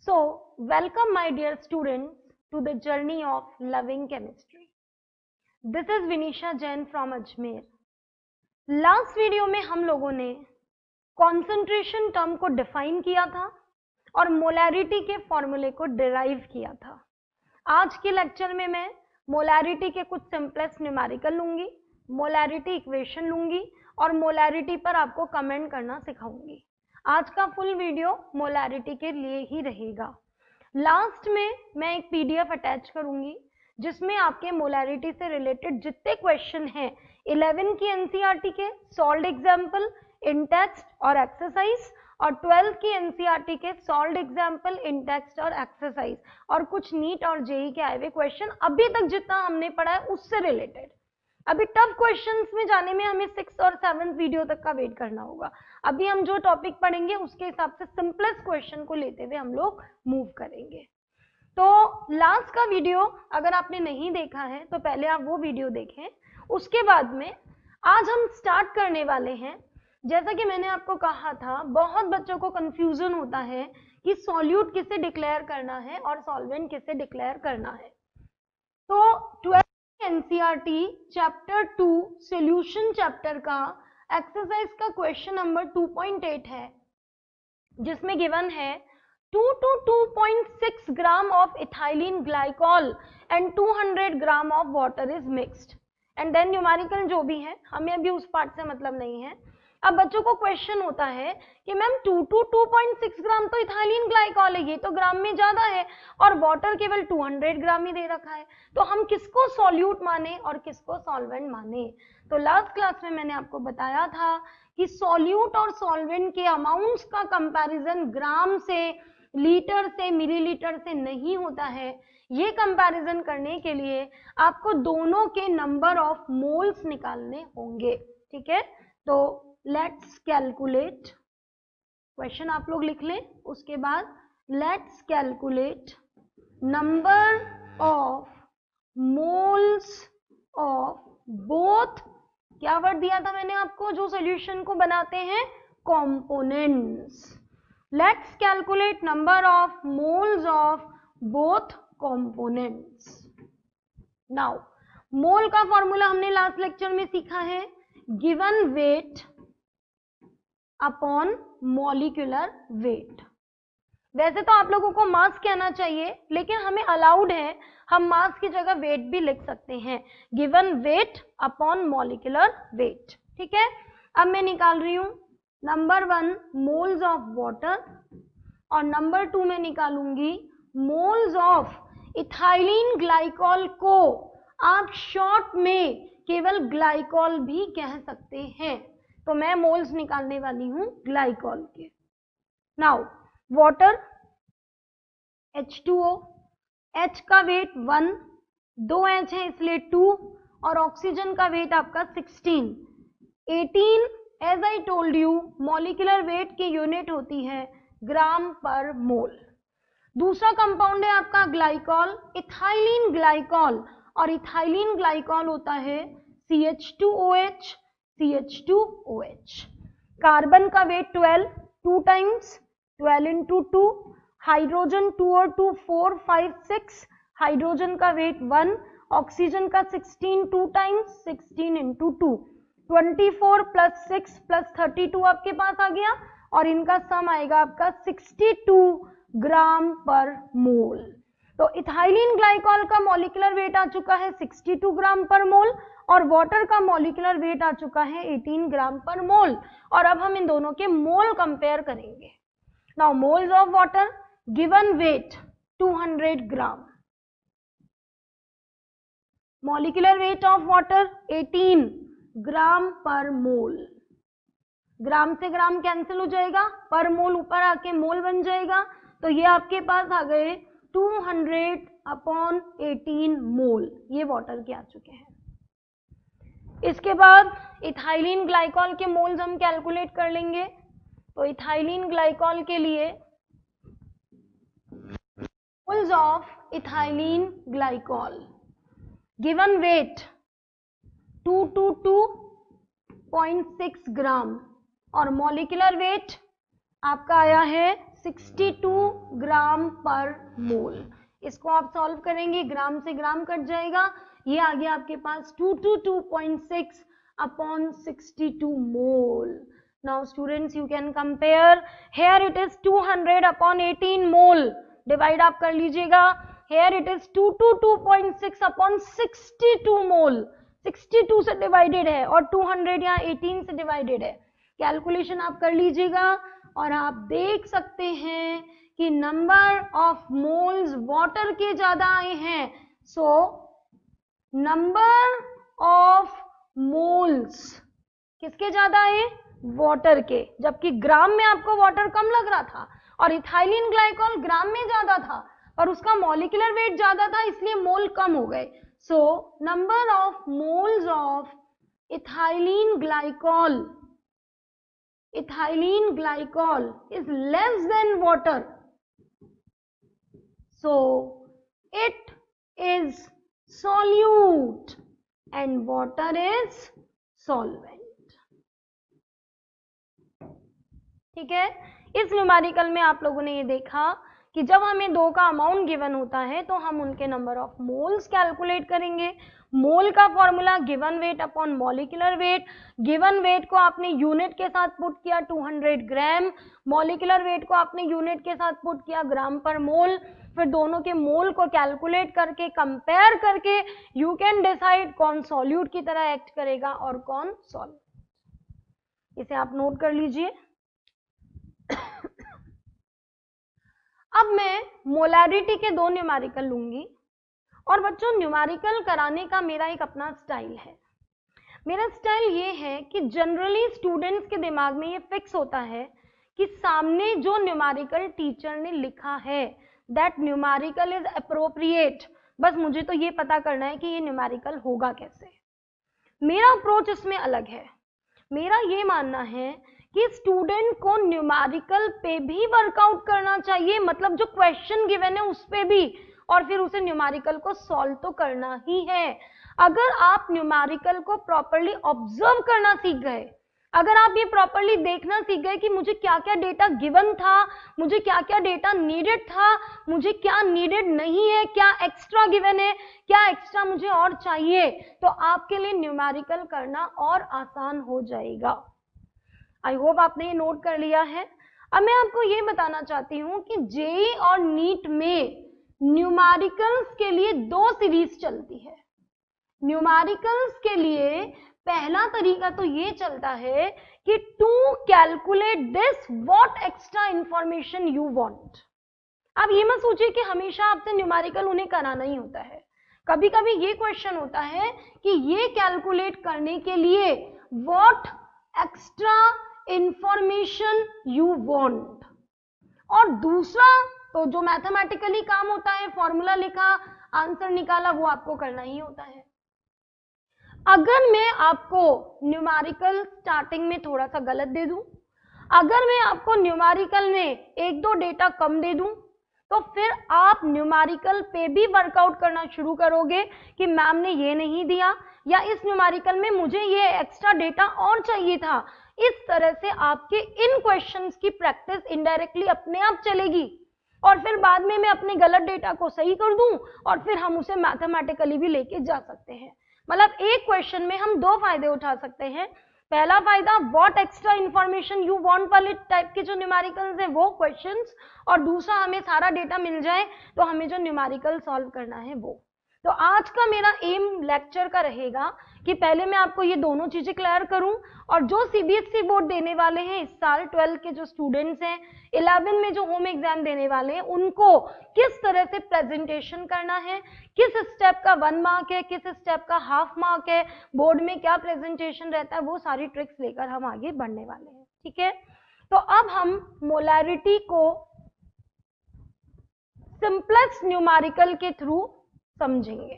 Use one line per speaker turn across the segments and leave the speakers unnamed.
So, welcome my dear students to the journey of loving chemistry. This is Vinisha Jain from Ajmer. Last video में हम लोगों ने concentration term को define किया था और मोलैरिटी के फॉर्मूले को डिराइव किया था। आज के लेक्चर में मैं मोलैरिटी के कुछ सिंपलेस्ट न्यूमेरिकल लूंगी, मोलैरिटी इक्वेशन लूंगी और मोलैरिटी पर आपको कमेंट करना सिखाऊंगी। आज का फुल वीडियो मोलैरिटी के लिए ही रहेगा। लास्ट में मैं एक पीडीएफ अटैच करूंगी जिसमें आपके मोलैरिटी से रिलेटेड जितने क्वेश्चन हैं 11 की एनसीईआरटी के सॉल्व्ड एग्जाम्पल, इन टेक्स्ट और एक्सरसाइज, और 12 की एनसीईआरटी के सॉल्व्ड एग्जाम्पल, इन टेक्स्ट और एक्सरसाइज, और कुछ नीट और जेई के आए हुए क्वेश्चन अभी तक जितना हमने पढ़ा है उससे रिलेटेड। अभी टफ क्वेश्चंस में जाने में हमें 6 और 7 वीडियो तक का वेट करना होगा। अभी हम जो टॉपिक पढ़ेंगे उसके हिसाब से सिंपलेस्ट क्वेश्चन को लेते हुए हम लोग मूव करेंगे। तो लास्ट का वीडियो अगर आपने नहीं देखा है तो पहले आप वो वीडियो देखें। उसके बाद में आज हम स्टार्ट करने वाले हैं। जैसा कि मैंने आपको कहा था, बहुत बच्चों को कंफ्यूजन होता है कि सॉल्यूट किसे डिक्लेयर करना है और सॉल्वेंट किसे डिक्लेयर करना है। तो 12 एनसीईआरटी चैप्टर 2 सॉल्यूशन चैप्टर का एक्सरसाइज का क्वेश्चन नंबर 2.8 है, जिसमें गिवन है 2 to 2.6 gram of ethylene glycol and 200 gram of water is mixed and then numerical जो भी है, हमें अभी उस पार्ट से मतलब नहीं है। अब बच्चों को क्वेश्चन होता है कि मैम 2 to 2.6 ग्राम तो इथाइलिन ग्लाइकॉल है, ये तो ग्राम में ज्यादा है, और वाटर केवल 200 ग्राम ही दे रखा है, तो हम किसको सॉल्यूट माने और किसको सॉल्वेंट माने। तो लास्ट क्लास में मैंने आपको बताया था कि सॉल्यूट और सॉल्वेंट के अमाउंट्स का कंपैरिजन ग्राम से, लीटर से, मिलीलीटर से नहीं होता है। ये कंपैरिजन करने के लिए आपको दोनों के नंबर ऑफ मोल्स निकालने होंगे। ठीक है, तो लेट्स कैलकुलेट। क्वेश्चन आप लोग लिख लें, उसके बाद let's calculate number of moles of both, क्या वर्ड दिया था मैंने आपको जो सॉल्यूशन को बनाते हैं, components. Let's calculate number of moles of both components. Now mole का फॉर्मूला हमने लास्ट लेक्चर में सीखा है, given weight upon molecular weight. वैसे तो आप लोगों को मास कहना चाहिए, लेकिन हमें अलाउड है, हम मास की जगह वेट भी लिख सकते हैं, given weight upon molecular wait. ठीक है, अब मैं निकाल रही हूं नंबर 1 मोल्स ऑफ वाटर और नंबर 2 में निकालूंगी मोल्स ऑफ इथाइलिन ग्लाइकॉल को आप शॉर्ट में केवल ग्लाइकॉल भी कह सकते हैं। तो मैं मोल्स निकालने वाली हूं ग्लाइकॉल के। नाउ वाटर H2O, H का वेट 1, 2 H है इसलिए 2, और ऑक्सीजन का वेट आपका 16, 18। As I told you, molecular weight की यूनिट होती है ग्राम पर मोल। दूसरा कंपाउंड है आपका ग्लाइकॉल, इथाइलिन ग्लाइकॉल, और इथाइलिन ग्लाइकॉल होता है CH2OH, CH2OH। कार्बन का वेट 12, 2 टाइम्स 12 into 2, हाइड्रोजन 2 और 2 4 5 6, हाइड्रोजन का वेट 1, ऑक्सीजन का 16 2 टाइम्स 16 into 2, 24 plus 6 plus 32 आपके पास आ गया, और इनका सम आएगा आपका 62 ग्राम पर मोल। तो इथाइलिन ग्लाइकॉल का मॉलिक्यूलर वेट आ चुका है 62 ग्राम पर मोल, और वाटर का मॉलिक्यूलर वेट आ चुका है 18 ग्राम पर मोल। और अब हम इन दोनों के मोल कंपेयर करेंगे। Now moles of water, given weight 200 gram, molecular weight of water 18 ग्राम पर मोल। ग्राम से ग्राम कैंसिल हो जाएगा, पर मोल ऊपर आके मोल बन जाएगा, तो ये आपके पास आ गए 200/18 मोल, ये वाटर के आ चुके हैं। इसके बाद इथाइलिन ग्लाइकॉल के मोल्स हम कैलकुलेट कर लेंगे। तो इथाइलिन ग्लाइकॉल के लिए moles of ethylene glycol, given weight 2 to 2.6 ग्राम, और मॉलिक्यूलर वेट आपका आया है 62 ग्राम पर मोल। इसको आप सॉल्व करेंगे, ग्राम से ग्राम कट जाएगा, ये आ गया आपके पास 222.6 upon 62 mole. Now students you can compare, here it is 200 upon 18 mole, divide आप कर लीजिएगा, here it is 222.6 upon 62 mole, 62 से डिवाइडेड है और 200 यहाँ 18 से डिवाइडेड है, कैलकुलेशन आप कर लीजिएगा और आप देख सकते हैं कि नंबर ऑफ मोल्स वाटर के ज्यादा आए हैं। सो नंबर ऑफ मोल्स किसके ज्यादा आए? वाटर के, जबकि ग्राम में आपको वाटर कम लग रहा था और इथाइलिन ग्लाइकॉल ग्राम में ज्यादा था पर उसका मॉलिक्यूलर वेट ज्यादा था, इसलिए मोल कम हो गए। So number of moles of ethylene glycol is less than water, so it is solute and water is solvent। ठीक है, इस न्यूमेरिकल में आप लोगों ने ये देखा कि जब हमें दो का अमाउंट गिवन होता है तो हम उनके नंबर ऑफ मोल्स कैलकुलेट करेंगे। मोल का formula given weight upon molecular wait, given weight को आपने यूनिट के साथ पुट किया 200 ग्राम, मॉलिक्यूलर वेट को आपने यूनिट के साथ पुट किया ग्राम पर मोल, फिर दोनों के मोल को कैलकुलेट करके कंपेयर करके यू कैन डिसाइड कौन सॉल्यूट की तरह एक्ट करेगा और कौन सॉल्वेंट। इसे आप नोट कर लीजिए। अब मैं मोलैरिटी के दो न्यूमेरिकल लूंगी और बच्चों न्यूमेरिकल कराने का मेरा एक अपना स्टाइल है। मेरा स्टाइल ये है कि जनरली स्टूडेंट्स के दिमाग में ये फिक्स होता है कि सामने जो न्यूमेरिकल टीचर ने लिखा है दैट न्यूमेरिकल इज अप्रोप्रिएट, बस मुझे तो ये पता करना है कि ये न्यूमेरिकल होगा कैसे। मेरा अप्रोच इसमें अलग है। मेरा ये मानना है कि स्टूडेंट को न्यूमेरिकल पे भी वर्कआउट करना चाहिए, मतलब जो क्वेश्चन गिवन है उस पे भी, और फिर उसे न्यूमेरिकल को सॉल्व तो करना ही है। अगर आप न्यूमेरिकल को प्रॉपर्ली ऑब्जर्व करना सीख गए, अगर आप ये प्रॉपर्ली देखना सीख गए कि मुझे क्या क्या डेटा गिवन था, मुझे क्या क्या डेटा नीडेड था, मुझे क्या नीडेड नहीं है, क्या एक्स्ट्रा गिवन है, क्या एक्स्ट्रा मुझे और चाहिए, तो आपके लिए न्यूमेरिकल करना और आसान हो जाएगा। आई होप आपने ये नोट कर लिया है। अब मैं आपको ये बताना चाहती हूँ कि जेईई और नीट में न्यूमेरिकल्स के लिए दो सीरीज चलती है। न्यूमेरिकल्स के लिए पहला तरीका तो ये चलता है कि to calculate this what extra information you want. अब ये मत सोचिए कि हमेशा आपसे न्यूमेरिकल उन्हें कराना ही होता है। कभी कभी ये क्वेश्चन होता है कि ये कैलकुलेट करने के लिए what extra information you want, और दूसरा तो जो मैथमेटिकली काम होता है, फॉर्मूला लिखा, आंसर निकाला, वो आपको करना ही होता है। अगर मैं आपको न्यूमेरिकल स्टार्टिंग में थोड़ा सा गलत दे दूं, अगर मैं आपको न्यूमेरिकल में एक दो डेटा कम दे दूं, तो फिर आप न्यूमेरिकल पे भी वर्कआउट करना शुरू करोगे कि मैम ने ये नहीं दिया, या इस न्यूमेरिकल में मुझे ये एक्स्ट्रा डेटा और चाहिए था। इस तरह से आपके इन क्वेश्चंस की प्रैक्टिस इनडायरेक्टली अपने आप चलेगी और फिर बाद में मैं अपने गलत डेटा को सही कर दूं और फिर हम उसे मैथमेटिकली भी लेके जा सकते हैं। मतलब एक क्वेश्चन में हम दो फायदे उठा सकते हैं। पहला फायदा what extra information you want वाले टाइप के जो न्यूमेरिकल्स हैं वो क्वेश्चंस, और दूसरा हमें सारा डेटा मिल जाए तो हमें जो न्यूमेरिकल सॉल्व करना है वो। तो आज का मेरा एम लेक्चर का रहेगा कि पहले मैं आपको ये दोनों चीजें क्लियर करूं, और जो सीबीएसई बोर्ड देने वाले हैं इस साल 12 के जो स्टूडेंट्स हैं, 11 में जो होम एग्जाम देने वाले हैं, उनको किस तरह से प्रेजेंटेशन करना है, किस स्टेप का 1 मार्क है, किस स्टेप का हाफ मार्क है, बोर्ड में क्या प्रेजेंटेशन रहता है, वो सारी ट्रिक्स लेकर हम आगे बढ़ने वाले हैं। ठीक है, तो अब हम मोलैरिटी को सिंपलेस्ट न्यूमेरिकल के थ्रू समझेंगे।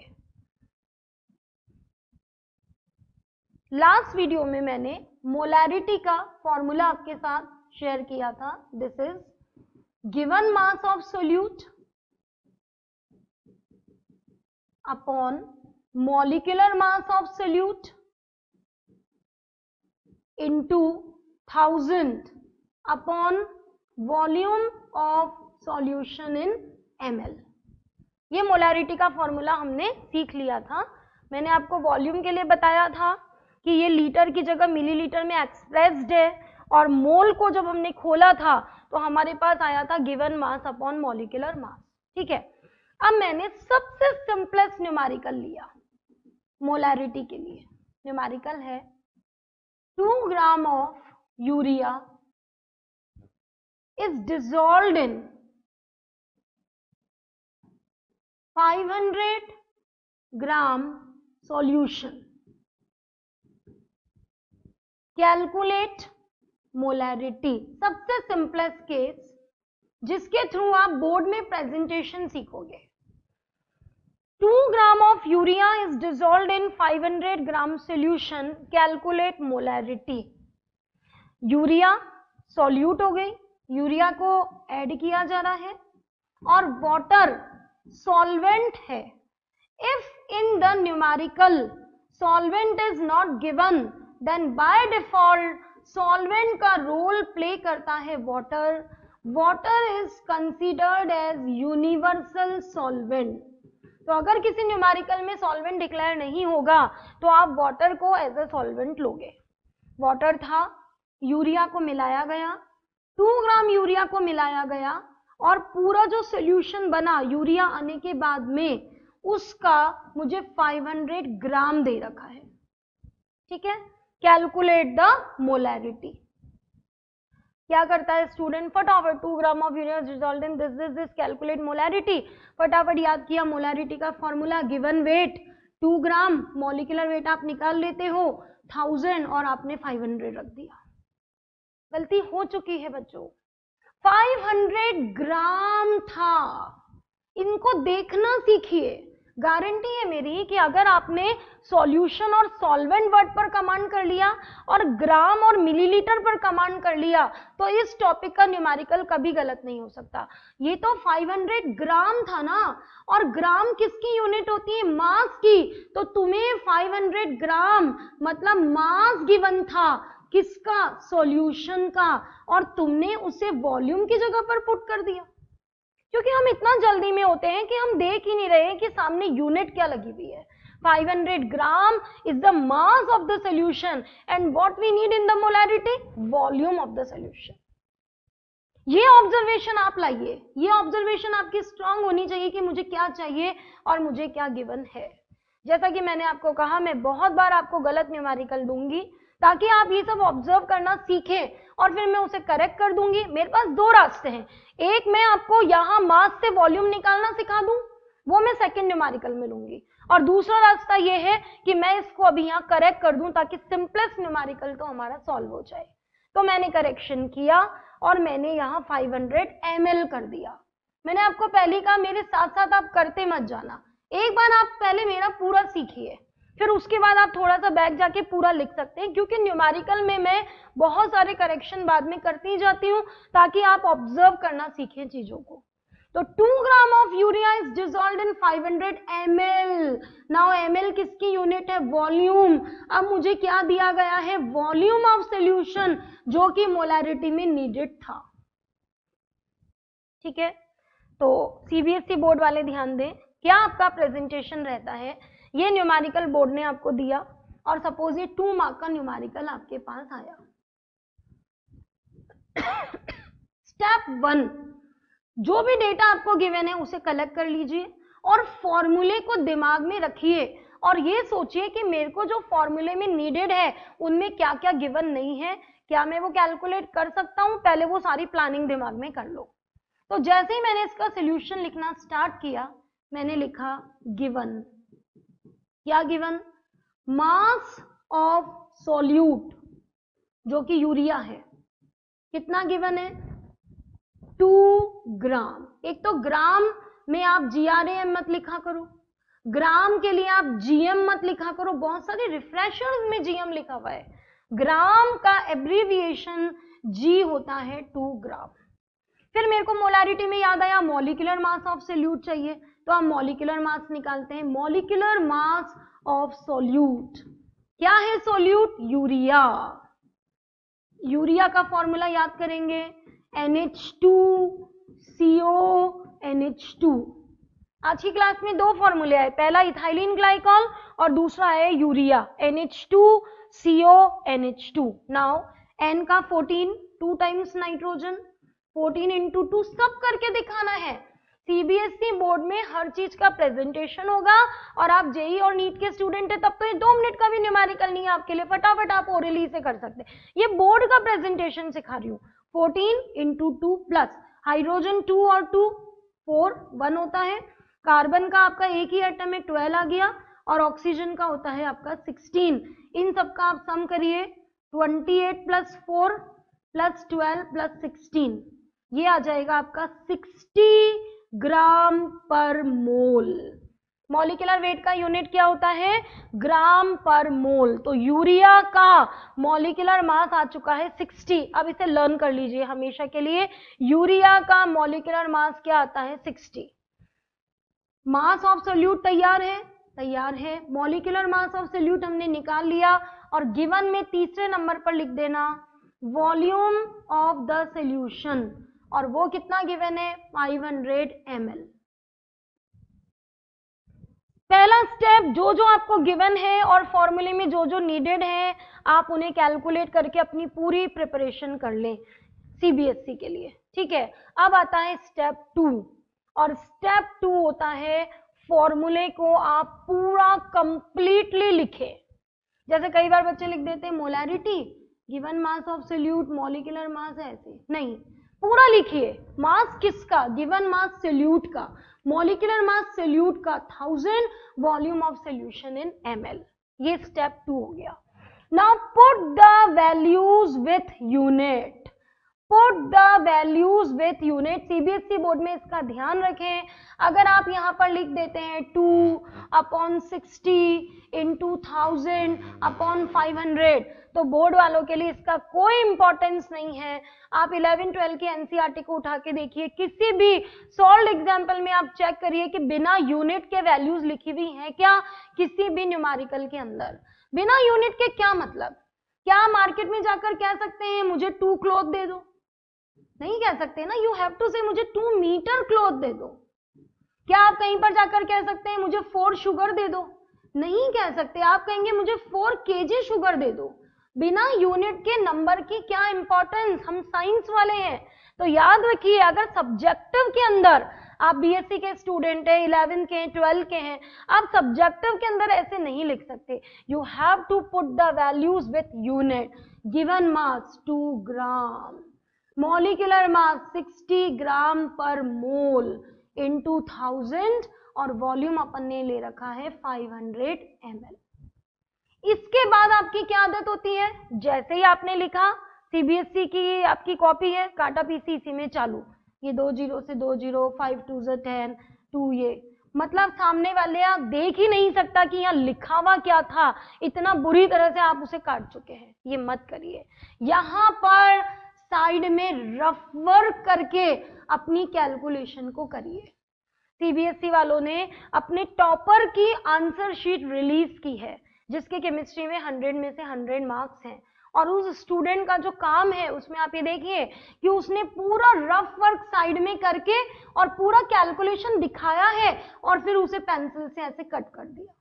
लास्ट वीडियो में मैंने मोलैरिटी का फॉर्मूला आपके साथ शेयर किया था। This is given mass of solute upon molecular mass of solute into 1000 upon volume of solution in ml। ये मोलैरिटी का फॉर्मूला हमने सीख लिया था। मैंने आपको वॉल्यूम के लिए बताया था कि ये लीटर की जगह मिलीलीटर में एक्सप्रेस्ड है, और मोल को जब हमने खोला था तो हमारे पास आया था given mass upon molecular mass. ठीक है, अब मैंने सबसे सिंपलेस्ट न्यूमेरिकल लिया मोलैरिटी के लिए। न्यूमेरिकल है 2 gram of urea is dissolved in 500 gram solution। Calculate molarity, सबसे सिंपलेस्ट केस जिसके थ्रू आप बोर्ड में प्रेजेंटेशन सीखोगे। 2 gram of urea is dissolved in 500 gram solution, calculate molarity. Urea solute हो गई, यूरिया को ऐड किया जा रहा है, और वाटर सॉल्वेंट है। If in the numerical solvent is not given, then by default solvent का रोल प्ले करता है water. Water is considered as universal solvent. तो अगर किसी न्यूमेरिकल में सॉल्वेंट डिक्लेयर नहीं होगा तो आप वाटर को एज ए सॉल्वेंट लोगे। वाटर था, यूरिया को मिलाया गया, 2 ग्राम यूरिया को मिलाया गया, और पूरा जो सोल्यूशन बना यूरिया आने के बाद में उसका मुझे 500 ग्राम दे रखा है। ठीक है, कैलकुलेट द मोलैरिटी। क्या करता है स्टूडेंट, फटाफट 2 gram of urea dissolved in this calculate molarity. फटाफट याद किया मोलैरिटी का formula, given weight 2 gram, molecular weight आप निकाल लेते हो 1000 और आपने 500 रख दिया। गलती हो चुकी है बच्चों, 500 ग्राम था। इनको देखना सीखिए। गारंटी है मेरी कि अगर आपने सॉल्यूशन और सॉल्वेंट वर्ड पर कमांड कर लिया और ग्राम और मिलीलीटर पर कमांड कर लिया तो इस टॉपिक का न्यूमेरिकल कभी गलत नहीं हो सकता। ये तो 500 ग्राम था ना, और ग्राम किसकी यूनिट होती है, मास की। तो तुम्हें 500 ग्राम मतलब मास गिवन था, किसका, सॉल्यूशन का, और तुमने उसे वॉल्यूम की जगह पर पुट कर दिया। क्योंकि हम इतना जल्दी में होते हैं कि हम देख ही नहीं रहे कि सामने यूनिट क्या लगी हुई है। 500 gram is the mass of the solution and what we need in the molarity, volume of the solution. ये ऑब्जर्वेशन आप लाइए, ये ऑब्जर्वेशन आपकी स्ट्रांग होनी चाहिए कि मुझे क्या चाहिए और मुझे क्या गिवन है। जैसा कि मैंने आपको कहा, मैं बहुत बार आपको गलत न्यूमेरिकल दूंगी ताकि आप ये सब ऑब्जर्व करना सीखें और फिर मैं उसे करेक्ट कर दूंगी। मेरे पास 2 रास्ते हैं, एक मैं आपको यहां मास से वॉल्यूम निकालना सिखा दूं, वो मैं सेकंड न्यूमेरिकल में लूंगी, और दूसरा रास्ता ये है कि मैं इसको अभी यहां करेक्ट कर दूं ताकि सिंपलेस्ट न्यूमेरिकल तो हमारा सॉल्व हो जाए। तो मैंने करेक्शन किया और मैंने यहां 500 ml कर दिया। मैंने आपको पहले कहा मेरे साथ साथ आप करते मत जाना, एक बार आप पहले मेरा पूरा सीखिए, फिर उसके बाद आप थोड़ा सा बैक जाके पूरा लिख सकते हैं, क्योंकि न्यूमेरिकल में मैं बहुत सारे करेक्शन बाद में करती जाती हूँ ताकि आप ऑब्जर्व करना सीखें चीजों को। तो 2 gram of urea is dissolved in 500 ml। Now ml किसकी यूनिट है, वॉल्यूम। अब मुझे क्या दिया गया है, वॉल्यूम ऑफ सॉल्यूशन, जो कि मोलैरिटी में नीडेड था। ठीक है, तो सीबीएसई बोर्ड वाले ध्यान दें, क्या आपका प्रेजेंटेशन रहता है, ये न्यूमेरिकल बोर्ड ने आपको दिया और सपोज ये 2 मार्क का न्यूमेरिकल आपके पास आया। स्टेप 1, जो भी डेटा आपको गिवन है उसे कलेक्ट कर लीजिए और फॉर्मूले को दिमाग में रखिए और ये सोचिए कि मेरे को जो फॉर्मूले में नीडेड है उनमें क्या क्या गिवन नहीं है, क्या मैं वो कैलकुलेट कर सकता हूं, पहले वो सारी प्लानिंग दिमाग में कर लो। तो जैसे ही मैंने इसका सोल्यूशन लिखना स्टार्ट किया, मैंने लिखा गिवन, क्या गिवन, मास ऑफ सॉल्यूट जो कि यूरिया है, कितना गिवन है, 2 ग्राम। एक तो ग्राम में आप GRAM मत लिखा करो, ग्राम के लिए आप GM मत लिखा करो, बहुत सारे रिफ्रेशर्स में GM लिखा हुआ है, ग्राम का एब्रीविएशन G होता है 2 ग्राम। फिर मेरे को मोलैरिटी में याद आया मॉलिक्यूलर मास ऑफ सोल्यूट चाहिए, तो हम मॉलिक्यूलर मास निकालते हैं, मॉलिक्यूलर मास ऑफ सोल्यूट, क्या है सोल्यूट, यूरिया। यूरिया का फॉर्मूला याद करेंगे, NH2CO NH2। आज की क्लास में दो फॉर्मूले आए, पहला इथाइलिन ग्लाइकॉल और दूसरा है urea NH2CO NH2। Now N का 14, 2 टाइम्स नाइट्रोजन, 14 इंटू 2 सब करके दिखाना है। सीबीएसई बोर्ड में हर चीज का प्रेजेंटेशन होगा और आप जेई और नीट के स्टूडेंट है तब तो ये 2 मिनट का भी न्यूमेरिकल नहीं है आपके लिए, फटाफट आप ओरली से कर सकते हैं। ये बोर्ड का प्रेजेंटेशन सिखा रही हूँ। 14 इंटू 2 प्लस हाइड्रोजन 2 और 2 4 1 होता है, कार्बन का आपका एक ही एटम में 12 आ गया और ऑक्सीजन का होता है आपका 16। इन सबका आप सम करिए, 28 प्लस 4 प्लस 12 प्लस 16, ये आ जाएगा आपका 60 ग्राम पर मोल। मॉलिक्यूलर वेट का यूनिट क्या होता है? ग्राम पर मोल। तो यूरिया का मॉलिक्यूलर मास आ चुका है 60। अब इसे लर्न कर लीजिए हमेशा के लिए, यूरिया का मॉलिक्यूलर मास क्या आता है? 60। मास ऑफ सोल्यूट तैयार है? तैयार है। मॉलिक्यूलर मास ऑफ सोल्यूट हमने निकाल लिया और गिवन में तीसरे नंबर पर लिख देना वॉल्यूम ऑफ द सोल्यूशन, और वो कितना गिवन है? 500 ml। पहला स्टेप, जो जो आपको गिवन है और फॉर्मूले में जो जो नीडेड है आप उन्हें कैलकुलेट करके अपनी पूरी प्रिपरेशन कर लें सीबीएसई के लिए, ठीक है। अब आता है स्टेप 2, और स्टेप 2 होता है फॉर्मूले को आप पूरा कंप्लीटली लिखें। जैसे कई बार बच्चे लिख देते हैं molarity, given mass of solute, molecular mass, ऐसे नहीं, पूरा लिखिए। मास किसका? गिवन मास सोल्यूट का, मॉलिक्यूलर मास सोल्यूट का 1000, volume of solution in ml। ये स्टेप 2 हो गया। Now put the values with unit, put the values with unit. CBSE board में इसका ध्यान रखें, अगर आप यहां पर लिख देते हैं 2/60 इंटू 1000/500 तो बोर्ड वालों के लिए इसका कोई इंपॉर्टेंस नहीं है। आप 11-12 की एनसीईआरटी को उठा के देखिए, किसी भी सॉल्व एग्जाम्पल में आप चेक करिए कि बिना यूनिट के वैल्यूज लिखी हुई हैं क्या किसी भी न्यूमेरिकल के अंदर। बिना यूनिट के क्या मतलब? क्या मार्केट में जाकर कह सकते हैं मुझे 2 क्लॉथ दे दो? नहीं कह सकते ना, यू हैव टू से मुझे 2 मीटर क्लॉथ दे दो। क्या आप कहीं पर जाकर कह सकते हैं मुझे 4 शुगर दे दो? नहीं कह सकते, आप कहेंगे मुझे 4 kg शुगर दे दो। बिना यूनिट के नंबर की क्या इंपॉर्टेंस, हम साइंस वाले हैं। तो याद रखिए, अगर सब्जेक्टिव के अंदर आप बीएससी के स्टूडेंट हैं, 11 के हैं, 12 के हैं, आप सब्जेक्टिव के अंदर ऐसे नहीं लिख सकते। You have to put the values with unit. Given mass 2 gram, molecular mass 60 gram पर मोल इंटू 1000, और वॉल्यूम अपन ने ले रखा है 500 ml। इसके बाद आपकी क्या आदत होती है? जैसे ही आपने लिखा, सीबीएसई की आपकी कॉपी है, काटा पीसी इसी में चालू, ये 2 0 से 2 0, 5 2 10 2, ये मतलब सामने वाले आप देख ही नहीं सकता कि यहाँ लिखा हुआ क्या था, इतना बुरी तरह से आप उसे काट चुके हैं। ये मत करिए, यहाँ पर साइड में रफ वर्क करके अपनी कैलकुलेशन को करिए। सीबीएसई वालों ने अपने टॉपर की आंसर शीट रिलीज की है, जिसके केमिस्ट्री में 100 में से 100 मार्क्स हैं, और उस स्टूडेंट का जो काम है उसमें आप ये देखिए कि उसने पूरा रफ वर्क साइड में करके और पूरा कैलकुलेशन दिखाया है और फिर उसे पेंसिल से ऐसे कट कर दिया।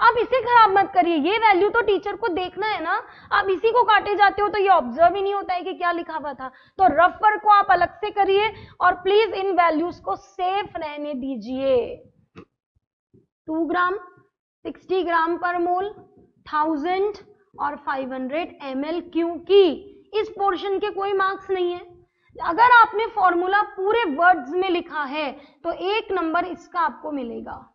आप इसे खराब मत करिए, ये वैल्यू तो टीचर को देखना है ना, आप इसी को काटे जाते हो तो ये ऑब्जर्व ही नहीं होता है कि क्या लिखा हुआ था। तो रफ वर्क को आप अलग से करिए और प्लीज इन वैल्यूज को सेफ रहने दीजिए। 2 ग्राम, 60 ग्राम पर मोल, 1000 और 500 ml, क्योंकि इस पोर्शन के कोई मार्क्स नहीं है। अगर आपने फॉर्मूला पूरे वर्ड्स में लिखा है तो 1 नंबर इसका आपको मिलेगा।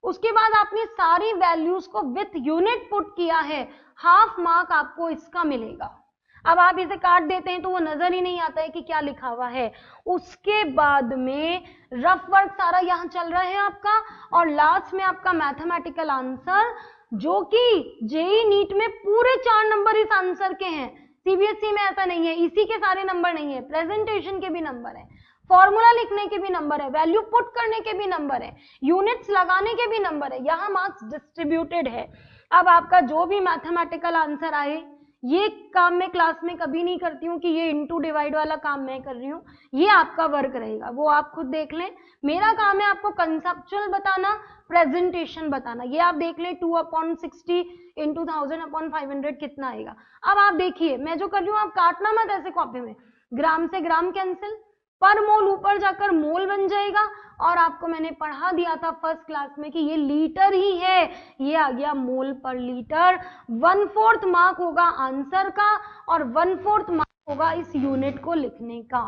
उसके बाद आपने सारी वैल्यूज को विथ यूनिट पुट किया है, हाफ मार्क आपको इसका मिलेगा। अब आप इसे काट देते हैं तो वो नजर ही नहीं आता है कि क्या लिखा हुआ है। उसके बाद में रफ वर्क सारा यहाँ चल रहा है आपका, और लास्ट में आपका मैथमेटिकल आंसर, जो कि जेई नीट में पूरे 4 नंबर इस आंसर के हैं। सीबीएसई में ऐसा नहीं है, इसी के सारे नंबर नहीं है, प्रेजेंटेशन के भी नंबर है, फॉर्मूला लिखने के भी नंबर है, वैल्यू पुट करने के भी नंबर है, यूनिट्स लगाने के भी नंबर है, यहाँ मार्क्स डिस्ट्रीब्यूटेड है। अब आपका जो भी मैथमेटिकल आंसर आए ये काम मैं क्लास में कभी नहीं करती हूँ कि ये इनटू डिवाइड वाला काम मैं कर रही हूँ, ये आपका वर्क रहेगा, वो आप खुद देख लें। मेरा काम है आपको कंसेप्चुअल बताना, प्रेजेंटेशन बताना। ये आप देख लें 2/60 इंटू 1000/500 कितना आएगा। अब आप देखिए मैं जो कर रही हूँ, आप काटना मत ऐसे कॉपी में, ग्राम से ग्राम कैंसिल, पर मोल ऊपर जाकर मोल बन जाएगा। और आपको मैंने पढ़ा दिया था फर्स्ट क्लास में कि ये लीटर ही है, ये आ गया मोल पर लीटर। 1/4 मार्क होगा आंसर का और 1/4 मार्क होगा इस यूनिट को लिखने का।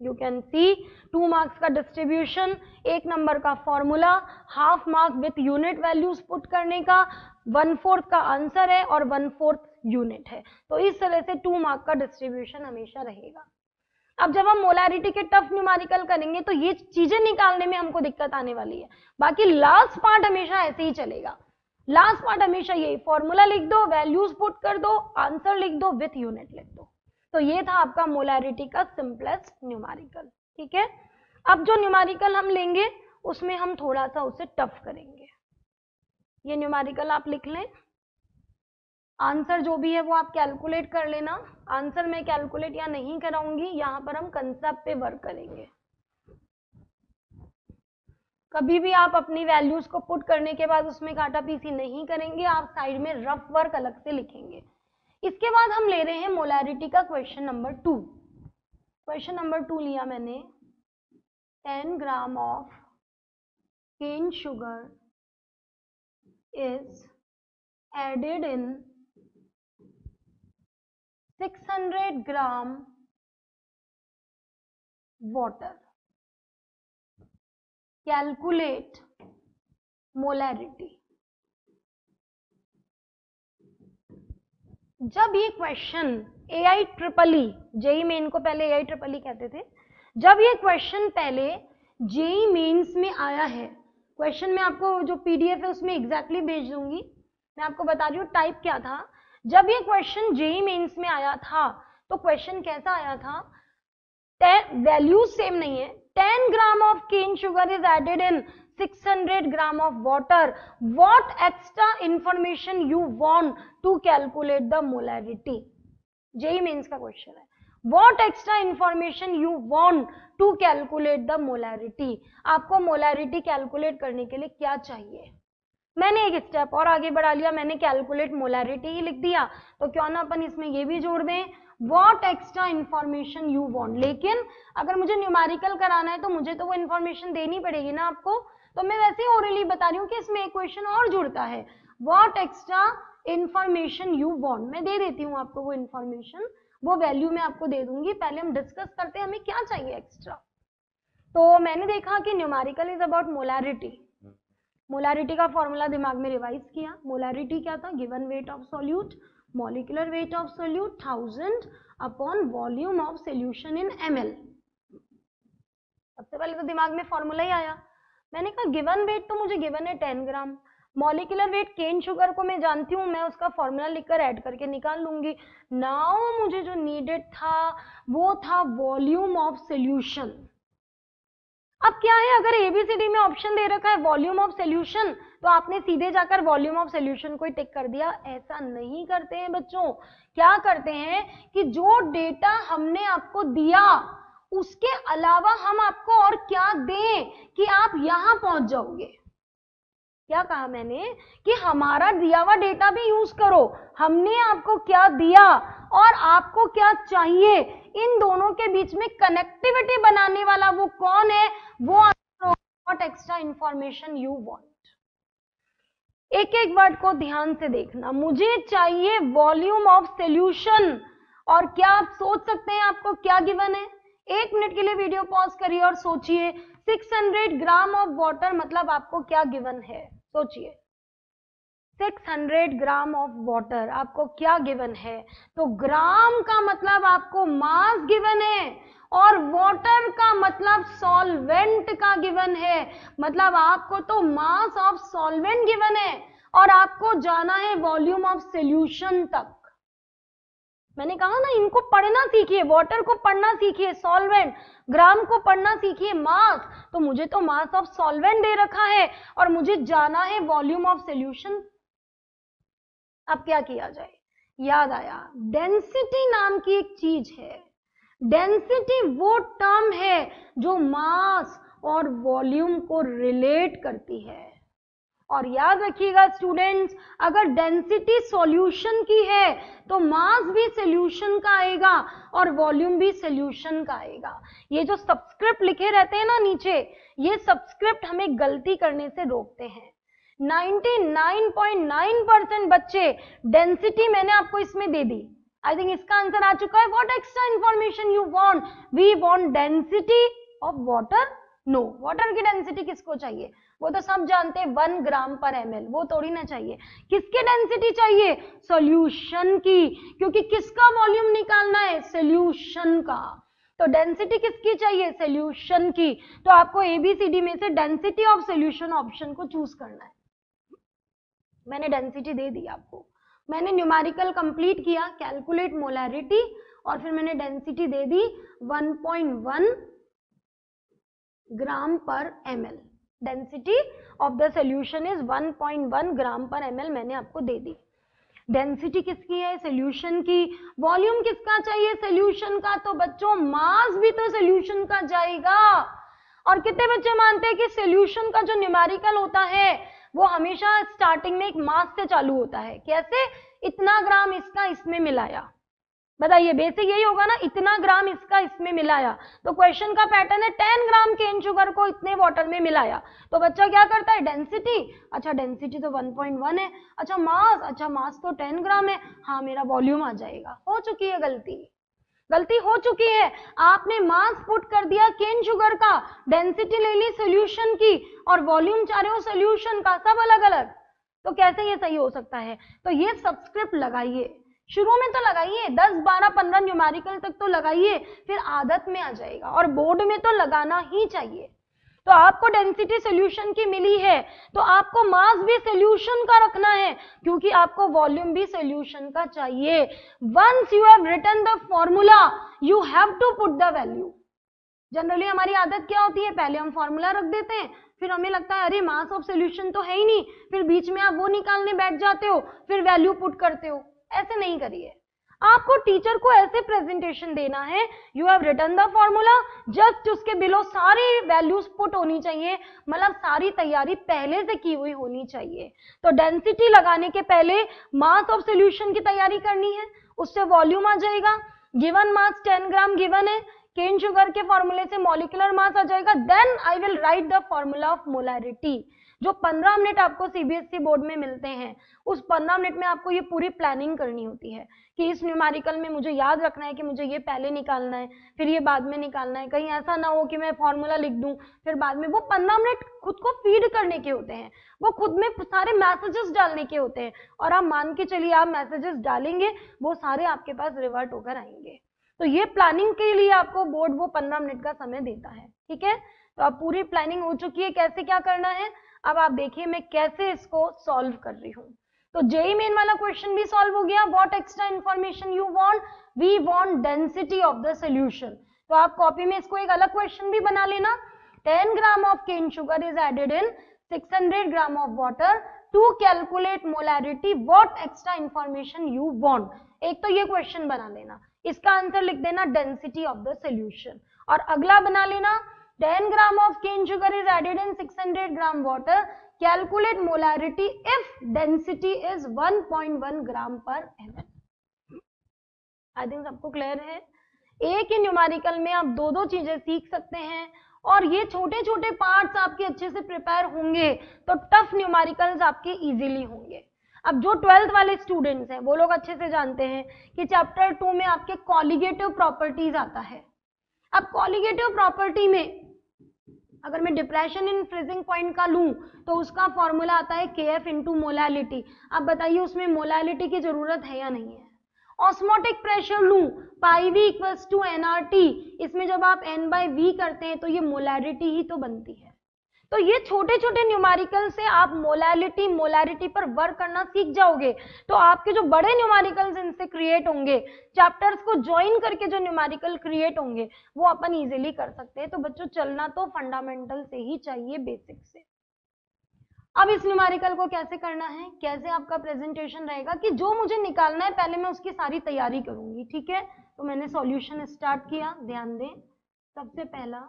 यू कैन सी 2 मार्क्स का डिस्ट्रीब्यूशन, 1 नंबर का formula, half mark with unit values put करने का, 1/4 का आंसर है और 1/4 यूनिट है। तो इस तरह से 2 मार्क का डिस्ट्रीब्यूशन हमेशा रहेगा। अब जब हम मोलैरिटी के टफ न्यूमेरिकल करेंगे तो ये चीजें निकालने में हमको दिक्कत आने वाली है। बाकी लास्ट पार्ट हमेशा ऐसे ही चलेगा। लास्ट पार्ट हमेशा यही, फॉर्मूला लिख दो, वैल्यूज पुट कर दो, आंसर लिख दो, विथ यूनिट लिख दो। तो ये था आपका मोलैरिटी का सिंपलेस्ट न्यूमेरिकल। ठीक है, अब जो न्यूमेरिकल हम लेंगे उसमें हम थोड़ा सा उसे टफ करेंगे। ये न्यूमेरिकल आप लिख लें, आंसर जो भी है वो आप कैलकुलेट कर लेना। आंसर मैं कैलकुलेट या नहीं कराऊंगी, यहां पर हम कंसेप्ट पे वर्क करेंगे। कभी भी आप अपनी वैल्यूज को पुट करने के बाद उसमें काटा पीसी नहीं करेंगे, आप साइड में रफ वर्क अलग से लिखेंगे। इसके बाद हम ले रहे हैं मोलैरिटी का क्वेश्चन नंबर 2। क्वेश्चन नंबर 2 लिया मैंने, 10 gram of cane sugar is added in 600 gram water, calculate molarity. जब ये क्वेश्चन AIEEE, जेई मेन को पहले AIEEE कहते थे, जब ये क्वेश्चन पहले जेई मेंस में आया है, क्वेश्चन में आपको जो PDF है उसमें एग्जैक्टली भेज दूंगी, मैं आपको बता रही हूँ टाइप क्या था। जब ये क्वेश्चन जेई मेंस में आया था तो क्वेश्चन कैसा आया था, वैल्यूज सेम नहीं है, 10 gram of cane sugar is added in 600 gram of water, what extra information you want to calculate the molarity. JEE Mains का क्वेश्चन है, what extra information you want to calculate the molarity. आपको molarity calculate करने के लिए क्या चाहिए। मैंने एक स्टेप और आगे बढ़ा लिया, मैंने कैलकुलेट मोलैरिटी ही लिख दिया, तो क्यों ना अपन इसमें ये भी जोड़ दें, what extra information you want. लेकिन अगर मुझे न्यूमेरिकल कराना है तो मुझे तो वो इंफॉर्मेशन देनी पड़ेगी ना आपको, तो मैं वैसे ही ओरली बता रही हूँ कि इसमें एक क्वेश्चन और जुड़ता है, what extra information you want. मैं दे देती हूँ आपको वो इंफॉर्मेशन, वो वैल्यू मैं आपको दे दूंगी, पहले हम डिस्कस करते हैं हमें क्या चाहिए एक्स्ट्रा। तो मैंने देखा कि numerical is about molarity. Molarity का फॉर्मूला दिमाग में रिवाइज किया। मोलैरिटी क्या था, given weight of solute, molecular weight of solute 1000 upon volume of solution in ml। सबसे पहले तो दिमाग में फॉर्मूला ही आया, मैंने कहा गिवन वेट तो मुझे गिवन है 10 ग्राम, मॉलिक्यूलर वेट केन शुगर को मैं जानती हूँ, मैं उसका फॉर्मूला लिखकर ऐड करके निकाल लूंगी। नाउ मुझे जो नीडेड था वो था वॉल्यूम ऑफ सॉल्यूशन। अब क्या है, अगर ABCD में ऑप्शन दे रखा है वॉल्यूम ऑफ सॉल्यूशन, तो आपने सीधे जाकर वॉल्यूम ऑफ सॉल्यूशन को ही टिक कर दिया। ऐसा नहीं करते हैं बच्चों, क्या करते हैं कि जो डेटा हमने आपको दिया उसके अलावा हम आपको और क्या दें कि आप यहां पहुंच जाओगे। क्या कहा मैंने कि हमारा दिया हुआ डेटा भी यूज करो, हमने आपको क्या दिया और आपको क्या चाहिए, इन दोनों के बीच में कनेक्टिविटी बनाने वाला वो कौन है, वो what extra information you want. एक एक वर्ड को ध्यान से देखना, मुझे चाहिए वॉल्यूम ऑफ सॉल्यूशन। और क्या आप सोच सकते हैं आपको क्या गिवन है, 1 मिनट के लिए वीडियो पॉज करिए और सोचिए 600 ग्राम ऑफ वाटर मतलब आपको क्या गिवन है, सोचिए 600 ग्राम ऑफ वाटर आपको क्या गिवन है। तो ग्राम का मतलब आपको मास गिवन है और वाटर का मतलब सॉल्वेंट का गिवन है, मतलब आपको तो मास ऑफ सॉल्वेंट गिवन है और आपको जाना है वॉल्यूम ऑफ सॉल्यूशन तक। मैंने कहा ना इनको पढ़ना सीखिए, वाटर को पढ़ना सीखिए सॉल्वेंट, ग्राम को पढ़ना सीखिए मास। तो मुझे तो मास ऑफ सॉल्वेंट दे रखा है और मुझे जाना है वॉल्यूम ऑफ सॉल्यूशन। अब क्या किया जाए, याद आया, डेंसिटी नाम की एक चीज है। डेंसिटी वो टर्म है जो मास और वॉल्यूम को रिलेट करती है। और याद रखिएगा स्टूडेंट्स, अगर डेंसिटी सॉल्यूशन की है तो मास भी सॉल्यूशन का आएगा और वॉल्यूम भी सॉल्यूशन का आएगा। ये जो सबस्क्रिप्ट लिखे रहते हैं ना नीचे, ये सबस्क्रिप्ट हमें गलती करने से रोकते हैं। 99.9% बच्चे, डेंसिटी मैंने आपको इसमें दे दी, आई थिंक इसका आंसर आ चुका है। What extra information you want? We want density of water. No, water की डेंसिटी किसको चाहिए? वो तो सब जानते हैं 1 ग्राम पर ml, वो थोड़ी ना चाहिए। किसकी डेंसिटी चाहिए? सॉल्यूशन की, क्योंकि किसका वॉल्यूम निकालना है? सॉल्यूशन का। तो डेंसिटी किसकी चाहिए? सॉल्यूशन की। तो आपको एबीसीडी में से डेंसिटी ऑफ सॉल्यूशन ऑप्शन को चूज करना है। मैंने डेंसिटी दे दी आपको, मैंने न्यूमेरिकल कंप्लीट किया, कैलकुलेट मोलैरिटी, और फिर मैंने डेंसिटी दे दी 1.1 ग्राम पर ml। Density of the solution is 1.1 ग्राम पर ml, मैंने आपको दे दी। डेंसिटी किसकी है? सॉल्यूशन की। वॉल्यूम किसका चाहिए? सॉल्यूशन का। तो बच्चों मास भी तो सॉल्यूशन का जाएगा। और कितने बच्चे मानते हैं कि सॉल्यूशन का जो न्यूमेरिकल होता है वो हमेशा स्टार्टिंग में एक मास से चालू होता है? कैसे? इतना ग्राम इसका इसमें मिलाया। बताइए, बेसिक यही होगा ना, इतना ग्राम इसका इसमें मिलाया। तो क्वेश्चन का पैटर्न है 10 ग्राम केन शुगर को इतने वाटर में मिलाया, तो बच्चा क्या करता है? डेंसिटी, अच्छा डेंसिटी तो 1.1 है, अच्छा मास तो 10 ग्राम है, हाँ मेरा वॉल्यूम आ जाएगा। हो चुकी है गलती हो चुकी है। आपने मास पुट कर दिया केन शुगर का, डेंसिटी ले ली सॉल्यूशन की, और वॉल्यूम चाह रहे हो सॉल्यूशन का, सब अलग अलग। तो कैसे ये सही हो सकता है? तो ये सबस्क्रिप्ट लगाइए, शुरू में तो लगाइए, 10, 12, 15 न्यूमेरिकल तक तो लगाइए, फिर आदत में आ जाएगा, और बोर्ड में तो लगाना ही चाहिए। तो आपको डेंसिटी सॉल्यूशन की मिली है, तो आपको मास भी सॉल्यूशन का रखना है, क्योंकि आपको वॉल्यूम भी सॉल्यूशन का चाहिए। Once you have written the formula, you have to put the value. Generally हमारी आदत क्या होती है? पहले हम फॉर्मूला रख देते हैं, फिर हमें लगता है अरे मास ऑफ सॉल्यूशन तो है ही नहीं, फिर बीच में आप वो निकालने बैठ जाते हो, फिर वैल्यू पुट करते हो। ऐसे नहीं करिए, आपको टीचर को ऐसे प्रेजेंटेशन देना है, you have written the formula, just उसके बिलो सारी वैल्यूज पुट होनी चाहिए, मतलब सारी तैयारी पहले से की हुई होनी चाहिए। तो डेंसिटी लगाने के पहले मास ऑफ सॉल्यूशन की तैयारी करनी है, उससे वॉल्यूम आ जाएगा। गिवन मास 10 ग्राम गिवन है, केन शुगर के फॉर्मूले से मॉलिक्यूलर मास आ जाएगा। Then I will write the formula of molarity. जो 15 मिनट आपको सीबीएसई बोर्ड में मिलते हैं, उस 15 मिनट में आपको ये पूरी प्लानिंग करनी होती है कि इस न्यूमेरिकल में मुझे याद रखना है कि मुझे ये पहले निकालना है, फिर ये बाद में निकालना है। कहीं ऐसा ना हो कि मैं फॉर्मूला लिख दूं फिर बाद में। वो 15 मिनट खुद को फीड करने के होते हैं, वो खुद में सारे मैसेजेस डालने के होते हैं, और आप मान के चलिए आप मैसेजेस डालेंगे, वो सारे आपके पास रिवर्ट होकर आएंगे। तो ये प्लानिंग के लिए आपको बोर्ड वो 15 मिनट का समय देता है, ठीक है। तो अब पूरी प्लानिंग हो चुकी है, कैसे क्या करना है अब आप देखिए मैं कैसे इसको सॉल्व कर रही हूँ। तो जेई मेन वाला क्वेश्चन भी सॉल्व हो गया। What extra information you want? We want density of the solution. तो आप कॉपी में इसको एक अलग क्वेश्चन भी बना लेना। 10 gram of cane sugar is added in 600 gram of water to calculate molarity, what extra information you want. एक तो ये क्वेश्चन बना लेना, इसका आंसर लिख देना डेंसिटी ऑफ द सॉल्यूशन। और अगला बना लेना 10 gram of cane sugar is added in 600 gram water. Calculate molarity if density is 1.1 gram per ml. I think सबको क्लियर है। एक ही न्यूमेरिकल में आप दो दो चीजें सीख सकते हैं, और ये छोटे छोटे पार्ट्स आपके अच्छे से प्रिपेयर होंगे तो टफ न्यूमेरिकल्स आपके इजीली होंगे। अब जो 12th वाले स्टूडेंट्स हैं वो लोग अच्छे से जानते हैं कि चैप्टर 2 में आपके कॉलिगेटिव प्रॉपर्टीज आता है। अब कॉलिगेटिव प्रॉपर्टी में अगर मैं डिप्रेशन इन फ्रीजिंग पॉइंट का लूं तो उसका फॉर्मूला आता है KF इंटू मोलैलिटी। अब बताइए उसमें मोलैलिटी की जरूरत है या नहीं है? ऑस्मोटिक प्रेशर लूं, पाई वी इक्वल्स टू NRT, इसमें जब आप N/V करते हैं तो ये मोलैरिटी ही तो बनती है। तो ये छोटे छोटे न्यूमेरिकल से आप मोलैरिटी पर वर्क करना सीख जाओगे, तो आपके जो बड़े न्यूमेरिकल्स इनसे क्रिएट होंगे, चैप्टर्स को ज्वाइन करके जो न्यूमेरिकल क्रिएट होंगे वो अपन इजीली कर सकते हैं। तो बच्चों चलना तो फंडामेंटल से ही चाहिए, बेसिक से। अब इस न्यूमेरिकल को कैसे करना है, कैसे आपका प्रेजेंटेशन रहेगा कि जो मुझे निकालना है पहले मैं उसकी सारी तैयारी करूंगी, ठीक है। तो मैंने सॉल्यूशन स्टार्ट किया, ध्यान दें। सबसे पहला